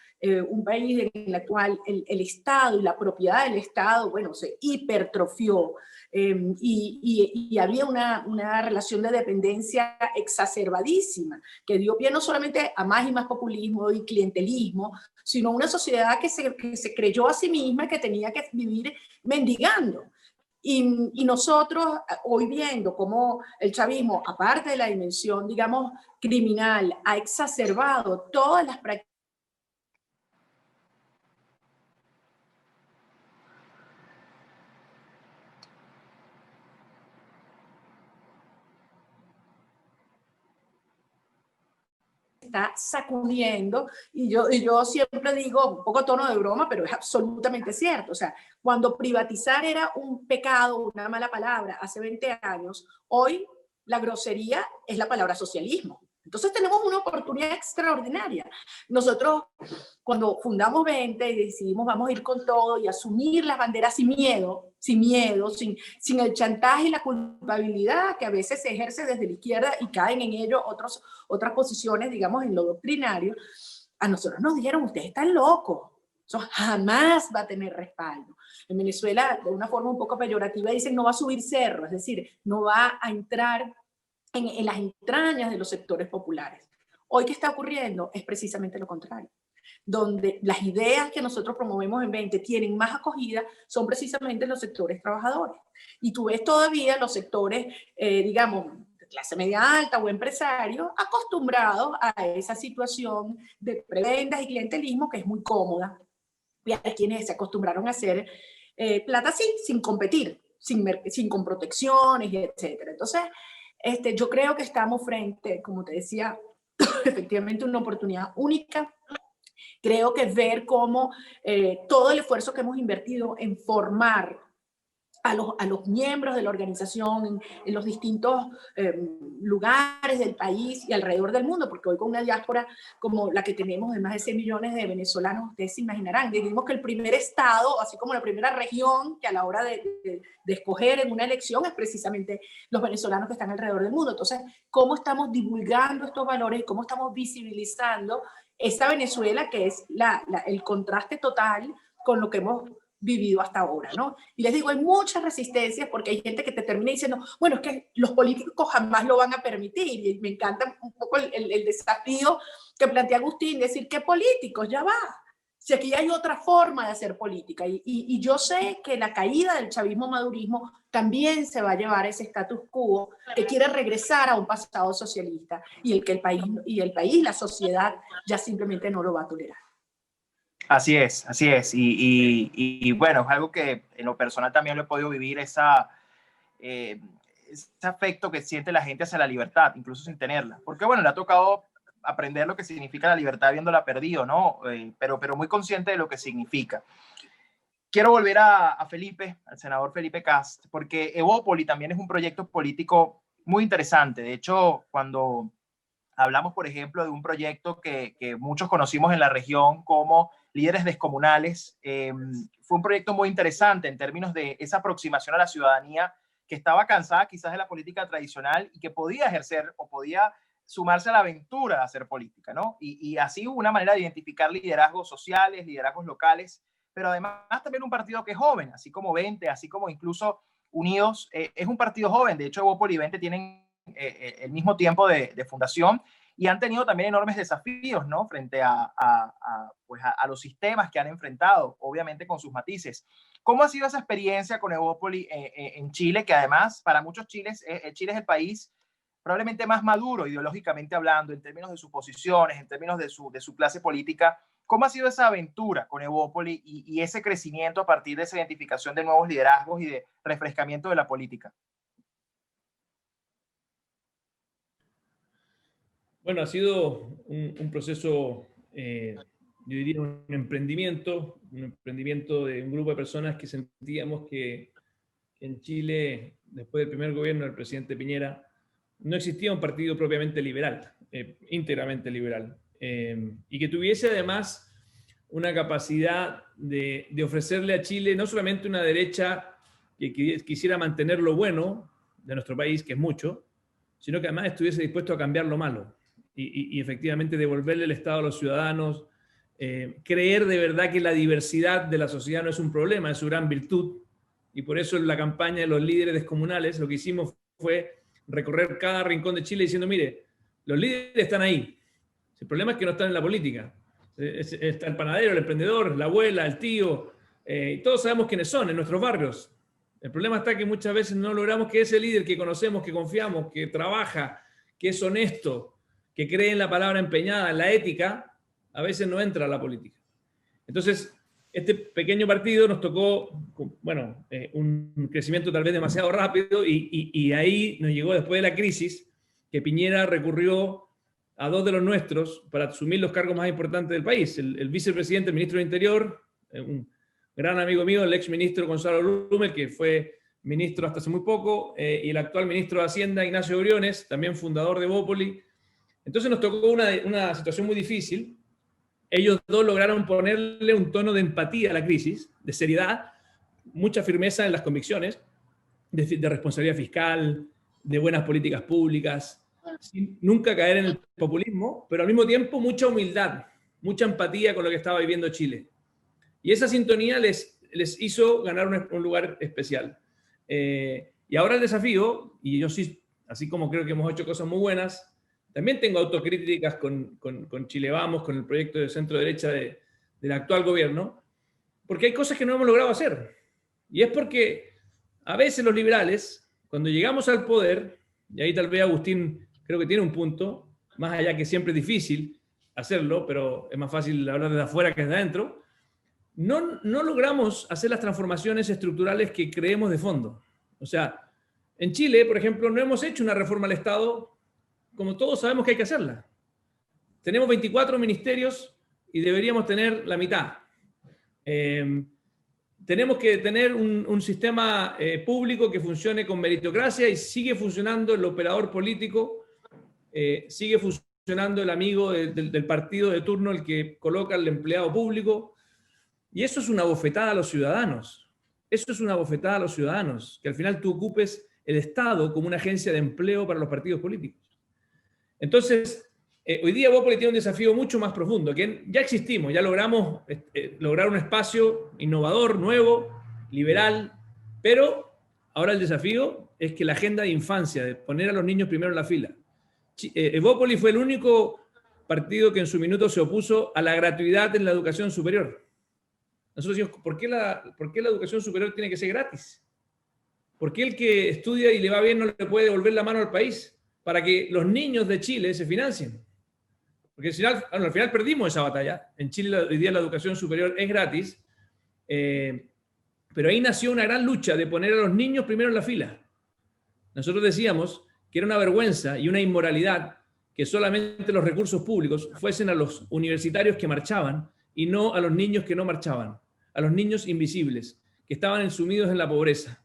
un país en el cual el Estado y la propiedad del Estado, bueno, se hipertrofió, y había una relación de dependencia exacerbadísima que dio pie no solamente a más y más populismo y clientelismo, sino a una sociedad que se creyó a sí misma que tenía que vivir mendigando. Y nosotros hoy viendo cómo el chavismo, aparte de la dimensión, digamos, criminal, ha exacerbado todas las prácticas está sacudiendo, y yo siempre digo, un poco tono de broma, pero es absolutamente cierto. O sea, cuando privatizar era un pecado, una mala palabra, hace 20 años, hoy la grosería es la palabra socialismo. Entonces tenemos una oportunidad extraordinaria. Nosotros, cuando fundamos 20 y decidimos vamos a ir con todo y asumir las banderas sin miedo, sin el chantaje y la culpabilidad que a veces se ejerce desde la izquierda y caen en ello otras posiciones, digamos, en lo doctrinario, a nosotros nos dijeron, ustedes están locos, eso jamás va a tener respaldo. En Venezuela, de una forma un poco peyorativa, dicen no va a subir cerro, es decir, no va a entrar en las entrañas de los sectores populares. Hoy, ¿qué está ocurriendo? Es precisamente lo contrario. Donde las ideas que nosotros promovemos en 20 tienen más acogida son precisamente los sectores trabajadores. Y tú ves todavía los sectores, digamos, de clase media alta o empresarios acostumbrados a esa situación de prebendas y clientelismo que es muy cómoda. Y hay quienes se acostumbraron a hacer plata sin competir, con protecciones, etc. Entonces, yo creo que estamos frente, como te decía, efectivamente una oportunidad única. Creo que ver cómo todo el esfuerzo que hemos invertido en formar a los miembros de la organización en los distintos lugares del país y alrededor del mundo, porque hoy con una diáspora como la que tenemos de más de 100 millones de venezolanos, ustedes se imaginarán, digamos que el primer estado, así como la primera región que a la hora de escoger en una elección es precisamente los venezolanos que están alrededor del mundo. Entonces, ¿cómo estamos divulgando estos valores y cómo estamos visibilizando esa Venezuela que es el contraste total con lo que hemos vivido hasta ahora, ¿no? Y les digo, hay muchas resistencias porque hay gente que te termina diciendo, bueno, es que los políticos jamás lo van a permitir. Y me encanta un poco el desafío que plantea Agustín, decir, ¿qué políticos? Ya va. Si aquí hay otra forma de hacer política. Y yo sé que la caída del chavismo-madurismo también se va a llevar a ese status quo que quiere regresar a un pasado socialista y el país, la sociedad, ya simplemente no lo va a tolerar. Así es, así es. Y bueno, es algo que en lo personal también lo he podido vivir, ese afecto que siente la gente hacia la libertad, incluso sin tenerla. Porque bueno, le ha tocado aprender lo que significa la libertad viéndola perdido, ¿no? Pero muy consciente de lo que significa. Quiero volver a Felipe, al senador Felipe Cast, porque Evópoli también es un proyecto político muy interesante. De hecho, cuando hablamos, por ejemplo, de un proyecto que muchos conocimos en la región como Líderes Descomunales, fue un proyecto muy interesante en términos de esa aproximación a la ciudadanía que estaba cansada quizás de la política tradicional y que podía ejercer o podía sumarse a la aventura de hacer política, ¿no? Y así hubo una manera de identificar liderazgos sociales, liderazgos locales, pero además también un partido que es joven, así como 20, así como incluso Unidos, es un partido joven. De hecho, Evópoli y 20 tienen el mismo tiempo de fundación y han tenido también enormes desafíos, ¿no? Frente a los sistemas que han enfrentado, obviamente con sus matices. ¿Cómo ha sido esa experiencia con Evópoli en Chile, que además para muchos Chile es el país probablemente más maduro ideológicamente hablando, en términos de sus posiciones, en términos de su clase política? ¿Cómo ha sido esa aventura con Evópoli y ese crecimiento a partir de esa identificación de nuevos liderazgos y de refrescamiento de la política? Bueno, ha sido un proceso, yo diría un emprendimiento de un grupo de personas que sentíamos que en Chile, después del primer gobierno del presidente Piñera, no existía un partido propiamente liberal, íntegramente liberal, y que tuviese además una capacidad de ofrecerle a Chile no solamente una derecha que quisiera mantener lo bueno de nuestro país, que es mucho, sino que además estuviese dispuesto a cambiar lo malo y efectivamente devolverle el Estado a los ciudadanos, creer de verdad que la diversidad de la sociedad no es un problema, es su gran virtud. Y por eso en la campaña de los líderes descomunales lo que hicimos fue recorrer cada rincón de Chile diciendo, mire, los líderes están ahí. El problema es que no están en la política. Está el panadero, el emprendedor, la abuela, el tío, todos sabemos quiénes son en nuestros barrios. El problema está que muchas veces no logramos que ese líder que conocemos, que confiamos, que trabaja, que es honesto, que cree en la palabra empeñada, en la ética, a veces no entra a la política. Entonces, este pequeño partido nos tocó, bueno, un crecimiento tal vez demasiado rápido y ahí nos llegó después de la crisis que Piñera recurrió a dos de los nuestros para asumir los cargos más importantes del país. El vicepresidente, el ministro del Interior, un gran amigo mío, el exministro Gonzalo Lume, que fue ministro hasta hace muy poco, y el actual ministro de Hacienda, Ignacio Briones, también fundador de Evópoli. Entonces nos tocó una situación muy difícil. Ellos dos lograron ponerle un tono de empatía a la crisis, de seriedad, mucha firmeza en las convicciones, de responsabilidad fiscal, de buenas políticas públicas, sin nunca caer en el populismo, pero al mismo tiempo mucha humildad, mucha empatía con lo que estaba viviendo Chile. Y esa sintonía les hizo ganar un lugar especial. Y ahora el desafío, y yo sí así como creo que hemos hecho cosas muy buenas, también tengo autocríticas con Chile Vamos, con el proyecto de centro derecha del actual gobierno, porque hay cosas que no hemos logrado hacer. Y es porque a veces los liberales, cuando llegamos al poder, y ahí tal vez Agustín creo que tiene un punto, más allá que siempre es difícil hacerlo, pero es más fácil hablar desde afuera que desde adentro, no logramos hacer las transformaciones estructurales que creemos de fondo. O sea, en Chile, por ejemplo, no hemos hecho una reforma al Estado como todos sabemos que hay que hacerla. Tenemos 24 ministerios y deberíamos tener la mitad. Tenemos que tener un sistema público que funcione con meritocracia y sigue funcionando el operador político, sigue funcionando el amigo del partido de turno, el que coloca al empleado público. Y eso es una bofetada a los ciudadanos. Eso es una bofetada a los ciudadanos, que al final tú ocupes el Estado como una agencia de empleo para los partidos políticos. Entonces, hoy día Evópolis tiene un desafío mucho más profundo, que ya existimos, ya logramos lograr un espacio innovador, nuevo, liberal, pero ahora el desafío es que la agenda de infancia, de poner a los niños primero en la fila. Evópolis fue el único partido que en su minuto se opuso a la gratuidad en la educación superior. Nosotros decimos, ¿por qué la educación superior tiene que ser gratis? ¿Por qué el que estudia y le va bien no le puede devolver la mano al país para que los niños de Chile se financien? Porque al final perdimos esa batalla. En Chile hoy día la educación superior es gratis, pero ahí nació una gran lucha de poner a los niños primero en la fila. Nosotros decíamos que era una vergüenza y una inmoralidad que solamente los recursos públicos fuesen a los universitarios que marchaban y no a los niños que no marchaban, a los niños invisibles, que estaban sumidos en la pobreza.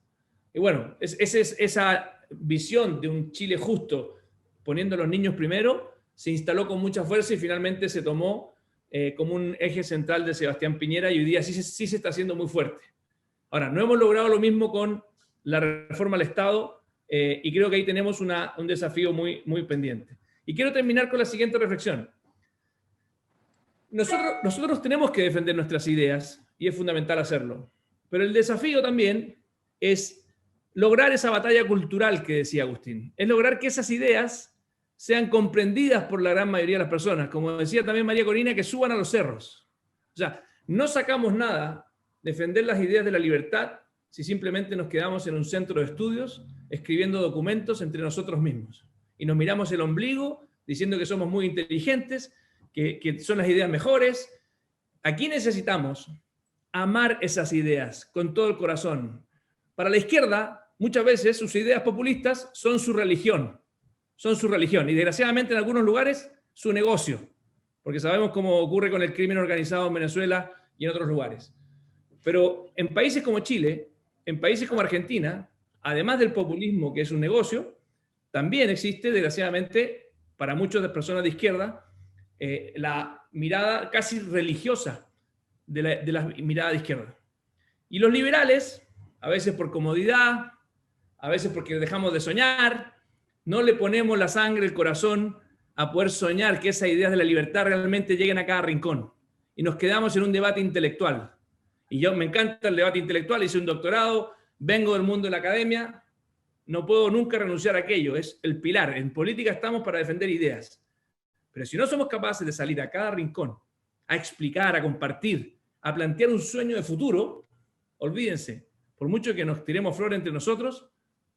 Y bueno, esa visión de un Chile justo, poniendo a los niños primero, se instaló con mucha fuerza y finalmente se tomó como un eje central de Sebastián Piñera y hoy día sí se está haciendo muy fuerte. Ahora, no hemos logrado lo mismo con la reforma al Estado y creo que ahí tenemos un desafío muy, muy pendiente. Y quiero terminar con la siguiente reflexión. Nosotros tenemos que defender nuestras ideas y es fundamental hacerlo, pero el desafío también es lograr esa batalla cultural que decía Agustín, es lograr que esas ideas sean comprendidas por la gran mayoría de las personas, como decía también María Corina, que suban a los cerros. O sea, no sacamos nada defender las ideas de la libertad si simplemente nos quedamos en un centro de estudios escribiendo documentos entre nosotros mismos y nos miramos el ombligo diciendo que somos muy inteligentes, que son las ideas mejores. Aquí necesitamos amar esas ideas con todo el corazón. Para la izquierda, muchas veces sus ideas populistas son su religión. Son su religión y desgraciadamente en algunos lugares su negocio, porque sabemos cómo ocurre con el crimen organizado en Venezuela y en otros lugares. Pero en países como Chile, en países como Argentina, además del populismo que es un negocio, también existe desgraciadamente para muchas de las personas de izquierda la mirada casi religiosa de la mirada de izquierda. Y los liberales, a veces por comodidad, a veces porque dejamos de soñar, no le ponemos la sangre, el corazón a poder soñar que esas ideas de la libertad realmente lleguen a cada rincón. Y nos quedamos en un debate intelectual. Y yo me encanta el debate intelectual, hice un doctorado, vengo del mundo de la academia, no puedo nunca renunciar a aquello, es el pilar. En política estamos para defender ideas. Pero si no somos capaces de salir a cada rincón, a explicar, a compartir, a plantear un sueño de futuro, olvídense, por mucho que nos tiremos flores entre nosotros,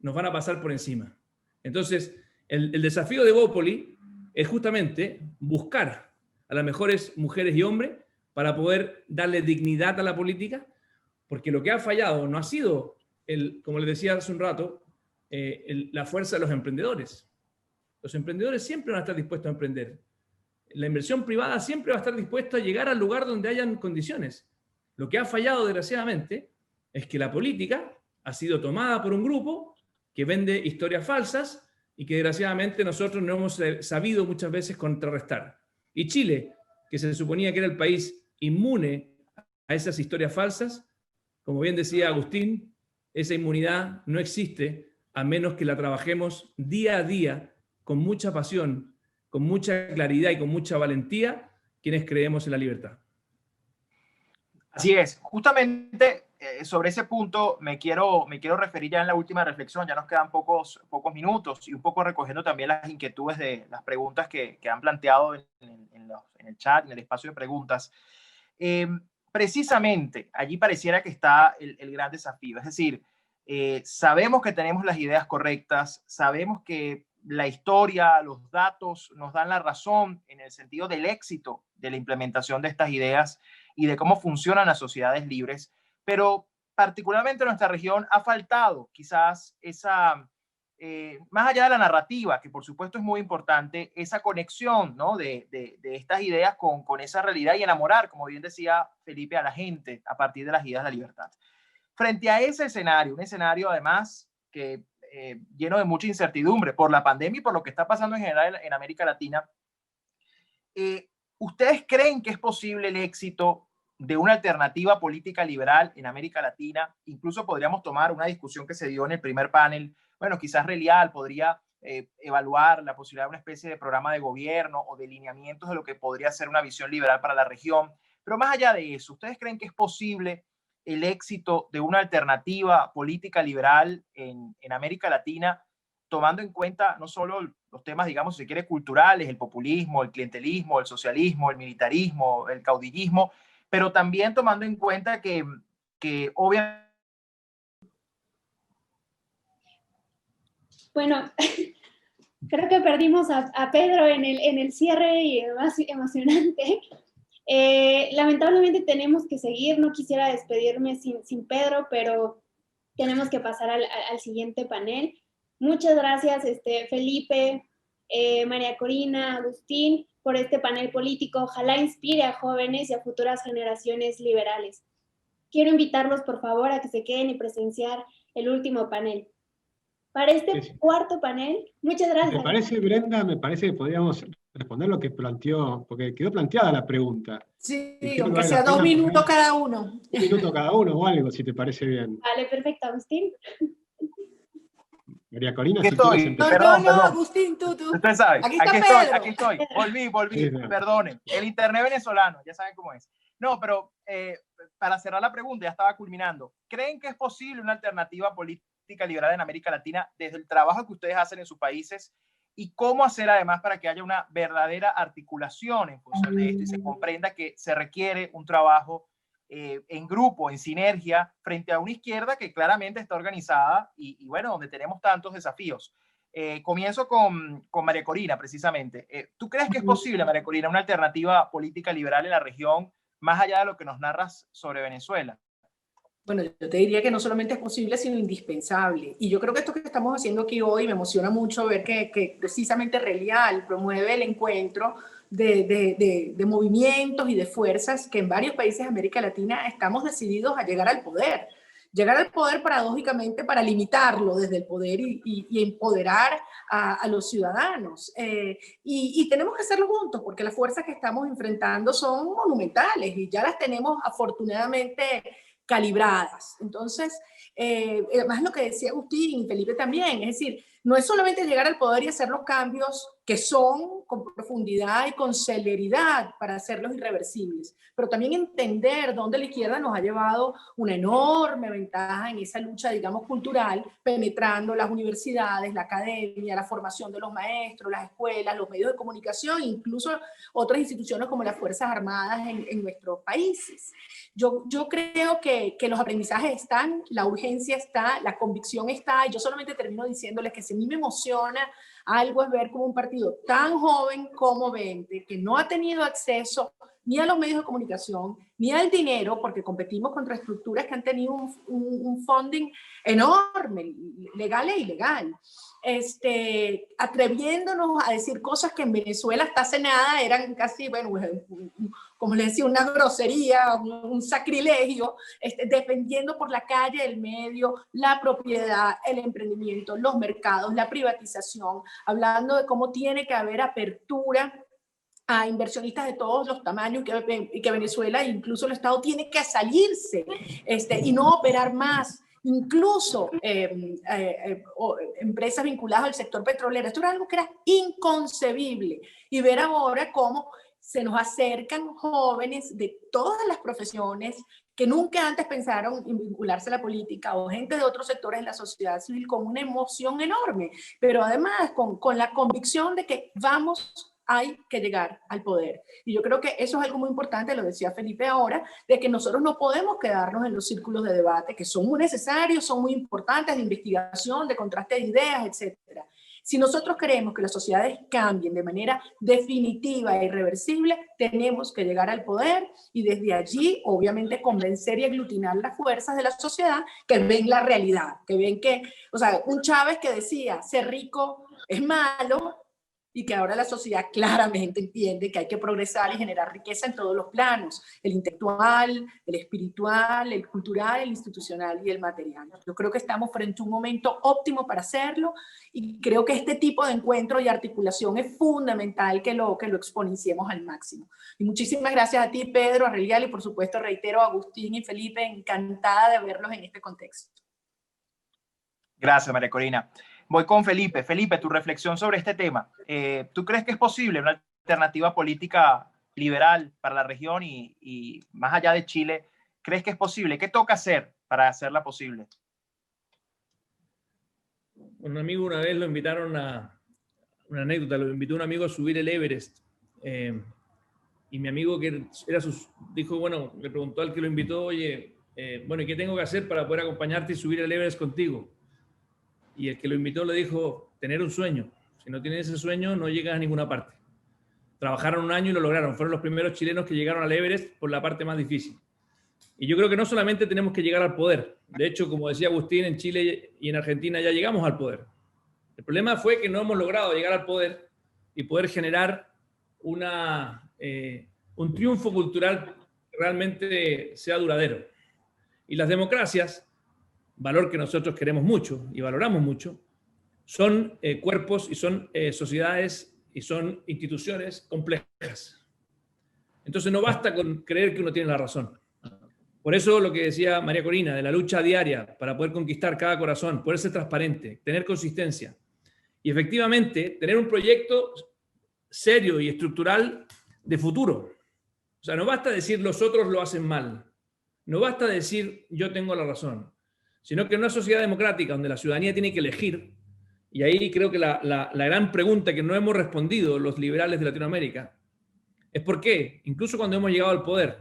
nos van a pasar por encima. Entonces, el desafío de Evópolis es justamente buscar a las mejores mujeres y hombres para poder darle dignidad a la política, porque lo que ha fallado no ha sido, como les decía hace un rato, la fuerza de los emprendedores. Los emprendedores siempre van a estar dispuestos a emprender. La inversión privada siempre va a estar dispuesta a llegar al lugar donde hayan condiciones. Lo que ha fallado, desgraciadamente, es que la política ha sido tomada por un grupo que vende historias falsas y que desgraciadamente nosotros no hemos sabido muchas veces contrarrestar. Y Chile, que se suponía que era el país inmune a esas historias falsas, como bien decía Agustín, esa inmunidad no existe a menos que la trabajemos día a día con mucha pasión, con mucha claridad y con mucha valentía, quienes creemos en la libertad. Así es. Justamente sobre ese punto me quiero referir ya en la última reflexión, ya nos quedan pocos minutos, y un poco recogiendo también las inquietudes de las preguntas que han planteado en el chat, en el espacio de preguntas. Precisamente allí pareciera que está el gran desafío, es decir, sabemos que tenemos las ideas correctas, sabemos que la historia, los datos nos dan la razón en el sentido del éxito de la implementación de estas ideas y de cómo funcionan las sociedades libres, pero particularmente en nuestra región ha faltado quizás esa, más allá de la narrativa, que por supuesto es muy importante, esa conexión, ¿no?, de estas ideas con esa realidad y enamorar, como bien decía Felipe, a la gente a partir de las ideas de la libertad. Frente a ese escenario, un escenario además que lleno de mucha incertidumbre por la pandemia y por lo que está pasando en general en América Latina, ¿ustedes creen que es posible el éxito de una alternativa política liberal en América Latina? Incluso podríamos tomar una discusión que se dio en el primer panel. Bueno, quizás Relial podría evaluar la posibilidad de una especie de programa de gobierno o de lineamientos de lo que podría ser una visión liberal para la región. Pero más allá de eso, ¿ustedes creen que es posible el éxito de una alternativa política liberal en América Latina, tomando en cuenta no solo los temas, digamos, si se quiere, culturales, el populismo, el clientelismo, el socialismo, el militarismo, el caudillismo, pero también tomando en cuenta que obviamente... Bueno, creo que perdimos a Pedro en el cierre y más emocionante. Lamentablemente tenemos que seguir, no quisiera despedirme sin Pedro, pero tenemos que pasar al siguiente panel. Muchas gracias, Felipe, María Corina, Agustín, por este panel político. Ojalá inspire a jóvenes y a futuras generaciones liberales. Quiero invitarlos, por favor, a que se queden y presenciar el último panel. Para este cuarto panel, muchas gracias. ¿Te parece, Brenda? Me parece que podríamos responder lo que planteó, porque quedó planteada la pregunta. Sí, aunque sea 2 minutos cada uno. 1 minuto cada uno o algo, si te parece bien. Vale, perfecto, Agustín. María Corina, si quieres empezar. Perdón. Agustín, tú. Usted sabe, aquí estoy. Volví. Sí, Perdonen. El internet venezolano, ya saben cómo es. No, pero para cerrar la pregunta, ya estaba culminando. ¿Creen que es posible una alternativa política liberal en América Latina desde el trabajo que ustedes hacen en sus países? ¿Y cómo hacer además para que haya una verdadera articulación en función de esto y se comprenda que se requiere un trabajo en grupo, en sinergia, frente a una izquierda que claramente está organizada y bueno, donde tenemos tantos desafíos? Comienzo con María Corina, precisamente. ¿Tú crees que es posible, María Corina, una alternativa política liberal en la región, más allá de lo que nos narras sobre Venezuela? Bueno, yo te diría que no solamente es posible, sino indispensable. Y yo creo que esto que estamos haciendo aquí hoy, me emociona mucho ver que precisamente Relial promueve el encuentro de movimientos y de fuerzas que en varios países de América Latina estamos decididos a llegar al poder. Llegar al poder paradójicamente para limitarlo desde el poder y empoderar a los ciudadanos. Y tenemos que hacerlo juntos porque las fuerzas que estamos enfrentando son monumentales y ya las tenemos afortunadamente calibradas. Entonces, además lo que decía Agustín y Felipe también, es decir, no es solamente llegar al poder y hacer los cambios que son con profundidad y con celeridad para hacerlos irreversibles, pero también entender dónde la izquierda nos ha llevado una enorme ventaja en esa lucha, digamos, cultural, penetrando las universidades, la academia, la formación de los maestros, las escuelas, los medios de comunicación, incluso otras instituciones como las Fuerzas Armadas en nuestros países. Yo creo que los aprendizajes están, la urgencia está, la convicción está, y yo solamente termino diciéndoles que si a mí me emociona algo es ver como un partido tan joven como 20, que no ha tenido acceso ni a los medios de comunicación, ni al dinero, porque competimos contra estructuras que han tenido un funding enorme, legal e ilegal. Atreviéndonos a decir cosas que en Venezuela hasta hace nada eran casi, bueno, como les decía, una grosería, un sacrilegio, defendiendo por la calle el medio, la propiedad, el emprendimiento, los mercados, la privatización, hablando de cómo tiene que haber apertura a inversionistas de todos los tamaños y que Venezuela, incluso el Estado, tiene que salirse y no operar más. Incluso empresas vinculadas al sector petrolero. Esto era algo que era inconcebible. Y ver ahora cómo se nos acercan jóvenes de todas las profesiones que nunca antes pensaron en vincularse a la política, o gente de otros sectores de la sociedad civil con una emoción enorme, pero además con la convicción de que hay que llegar al poder. Y yo creo que eso es algo muy importante, lo decía Felipe ahora, de que nosotros no podemos quedarnos en los círculos de debate, que son muy necesarios, son muy importantes, de investigación, de contraste de ideas, etcétera. Si nosotros queremos que las sociedades cambien de manera definitiva e irreversible, tenemos que llegar al poder y desde allí, obviamente, convencer y aglutinar las fuerzas de la sociedad que ven la realidad, que ven que, o sea, un Chávez que decía, ser rico es malo, y que ahora la sociedad claramente entiende que hay que progresar y generar riqueza en todos los planos, el intelectual, el espiritual, el cultural, el institucional y el material. Yo creo que estamos frente a un momento óptimo para hacerlo y creo que este tipo de encuentro y articulación es fundamental que lo exponenciemos al máximo. Y muchísimas gracias a ti, Pedro, a Relial, y por supuesto reitero a Agustín y Felipe, encantada de verlos en este contexto. Gracias, María Corina. Voy con Felipe. Felipe, tu reflexión sobre este tema. ¿Tú crees que es posible una alternativa política liberal para la región y más allá de Chile? ¿Crees que es posible? ¿Qué toca hacer para hacerla posible? Un amigo una vez lo invitaron a una anécdota, lo invitó un amigo a subir el Everest. Y mi amigo que dijo, bueno, le preguntó al que lo invitó, oye, bueno, ¿y qué tengo que hacer para poder acompañarte y subir el Everest contigo? Y el que lo invitó le dijo, tener un sueño. Si no tienes ese sueño, no llegas a ninguna parte. Trabajaron un año y lo lograron. Fueron los primeros chilenos que llegaron al Everest por la parte más difícil. Y yo creo que no solamente tenemos que llegar al poder. De hecho, como decía Agustín, en Chile y en Argentina ya llegamos al poder. El problema fue que no hemos logrado llegar al poder y poder generar un triunfo cultural que realmente sea duradero. Y las democracias, valor que nosotros queremos mucho y valoramos mucho, son cuerpos y son sociedades y son instituciones complejas. Entonces no basta con creer que uno tiene la razón. Por eso lo que decía María Corina, de la lucha diaria para poder conquistar cada corazón, poder ser transparente, tener consistencia y efectivamente tener un proyecto serio y estructural de futuro. O sea, no basta decir los otros lo hacen mal, no basta decir yo tengo la razón, sino que en una sociedad democrática donde la ciudadanía tiene que elegir, y ahí creo que la gran pregunta que no hemos respondido los liberales de Latinoamérica es por qué, incluso cuando hemos llegado al poder,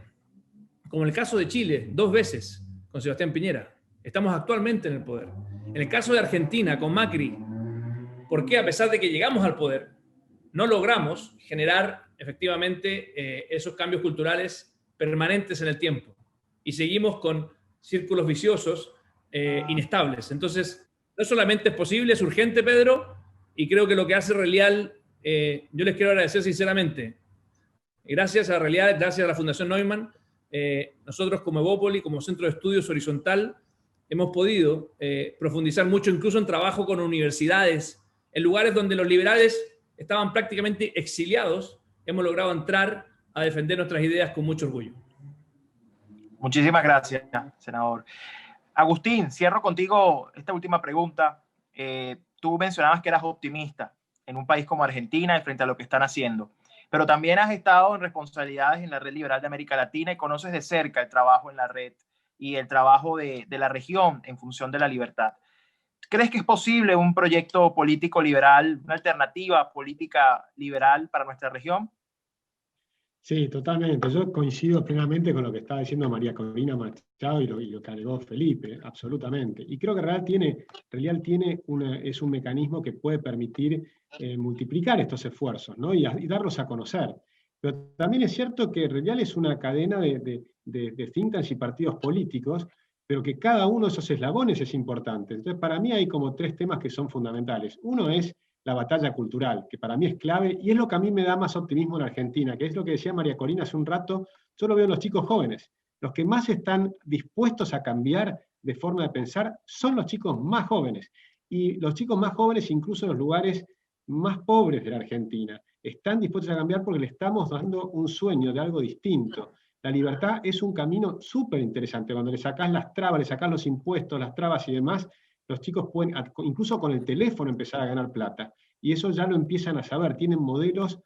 como en el caso de Chile, 2 veces con Sebastián Piñera, estamos actualmente en el poder. En el caso de Argentina, con Macri, ¿por qué a pesar de que llegamos al poder, no logramos generar efectivamente esos cambios culturales permanentes en el tiempo? Y seguimos con círculos viciosos inestables. Entonces, no solamente es posible, es urgente, Pedro, y creo que lo que hace Relial, yo les quiero agradecer sinceramente. Gracias a Relial, gracias a la Fundación Neumann, nosotros como Evópoli, como Centro de Estudios Horizontal, hemos podido profundizar mucho, incluso en trabajo con universidades, en lugares donde los liberales estaban prácticamente exiliados, hemos logrado entrar a defender nuestras ideas con mucho orgullo. Muchísimas gracias, senador. Agustín, cierro contigo esta última pregunta. Tú mencionabas que eras optimista en un país como Argentina y frente a lo que están haciendo, pero también has estado en responsabilidades en la Red Liberal de América Latina y conoces de cerca el trabajo en la red y el trabajo de la región en función de la libertad. ¿Crees que es posible un proyecto político liberal, una alternativa política liberal para nuestra región? Sí, totalmente. Yo coincido plenamente con lo que estaba diciendo María Corina Machado y lo que agregó Felipe, absolutamente. Y creo que Relial es un mecanismo que puede permitir multiplicar estos esfuerzos, ¿no? y darlos a conocer. Pero también es cierto que Relial es una cadena de think tanks y partidos políticos, pero que cada uno de esos eslabones es importante. Entonces, para mí hay como 3 temas que son fundamentales. Uno es la batalla cultural, que para mí es clave, y es lo que a mí me da más optimismo en Argentina, que es lo que decía María Corina hace un rato. Yo lo veo en los chicos jóvenes. Los que más están dispuestos a cambiar de forma de pensar son los chicos más jóvenes. Y los chicos más jóvenes, incluso en los lugares más pobres de la Argentina, están dispuestos a cambiar porque le estamos dando un sueño de algo distinto. La libertad es un camino súper interesante. Cuando le sacás las trabas, le sacás los impuestos, las trabas y demás, los chicos pueden, incluso con el teléfono, empezar a ganar plata. Y eso ya lo empiezan a saber. Tienen modelos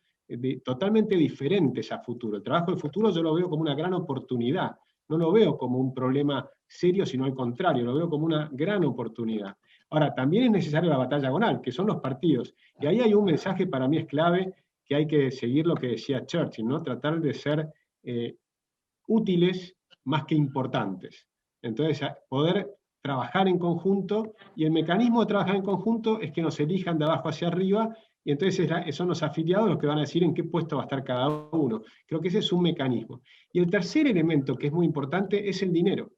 totalmente diferentes a futuro. El trabajo del futuro yo lo veo como una gran oportunidad. no lo veo como un problema serio, sino al contrario, lo veo como una gran oportunidad. Ahora, también es necesaria la batalla agonal, que son los partidos. Y ahí hay un mensaje para mí es clave, que hay que seguir lo que decía Churchill, ¿no? Tratar de ser útiles más que importantes. Entonces, poder trabajar en conjunto, y el mecanismo de trabajar en conjunto es que nos elijan de abajo hacia arriba, y entonces son los afiliados los que van a decir en qué puesto va a estar cada uno. Creo que ese es un mecanismo. Y el tercer elemento que es muy importante es el dinero.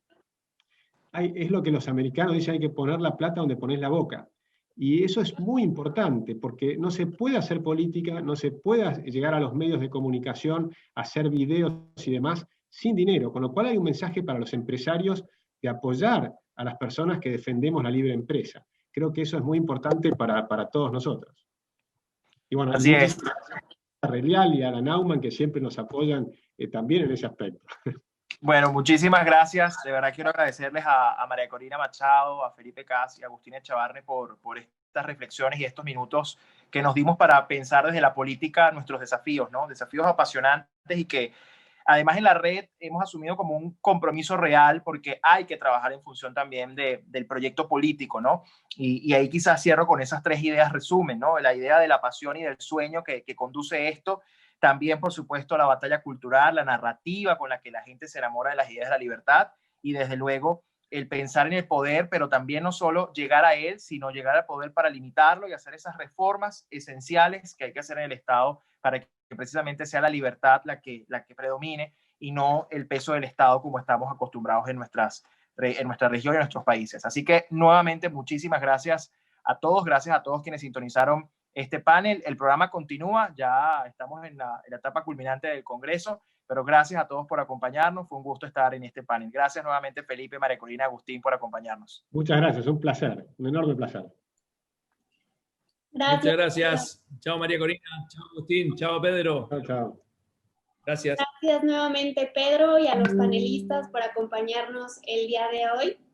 Es lo que los americanos dicen, hay que poner la plata donde pones la boca. Y eso es muy importante, porque no se puede hacer política, no se puede llegar a los medios de comunicación, hacer videos y demás, sin dinero. Con lo cual hay un mensaje para los empresarios de apoyar a las personas que defendemos la libre empresa. Creo que eso es muy importante para todos nosotros. Y bueno, así es. A Relial y a la Naumann, que siempre nos apoyan también en ese aspecto. Bueno, muchísimas gracias. De verdad quiero agradecerles a María Corina Machado, a Felipe Cas y a Agustín Echavarne por estas reflexiones y estos minutos que nos dimos para pensar desde la política nuestros desafíos, ¿no? Desafíos apasionantes y que además en la red hemos asumido como un compromiso real porque hay que trabajar en función también del proyecto político, ¿no? Y ahí quizás cierro con esas 3 ideas resumen, ¿no? La idea de la pasión y del sueño que conduce esto. También, por supuesto, la batalla cultural, la narrativa con la que la gente se enamora de las ideas de la libertad y, desde luego, el pensar en el poder, pero también no solo llegar a él, sino llegar al poder para limitarlo y hacer esas reformas esenciales que hay que hacer en el Estado para que precisamente sea la libertad la que predomine y no el peso del Estado como estamos acostumbrados en nuestra región y en nuestros países. Así que, nuevamente, muchísimas gracias a todos quienes sintonizaron este panel. El programa continúa, ya estamos en la etapa culminante del Congreso, pero gracias a todos por acompañarnos. Fue un gusto estar en este panel. Gracias nuevamente, Felipe, María Corina, Agustín, por acompañarnos. Muchas gracias, un placer, un enorme placer. Gracias. Muchas gracias. Chao, María Corina. Chao, Agustín. Chao, Pedro. Chao, chao. Gracias. Gracias nuevamente, Pedro, y a los panelistas por acompañarnos el día de hoy.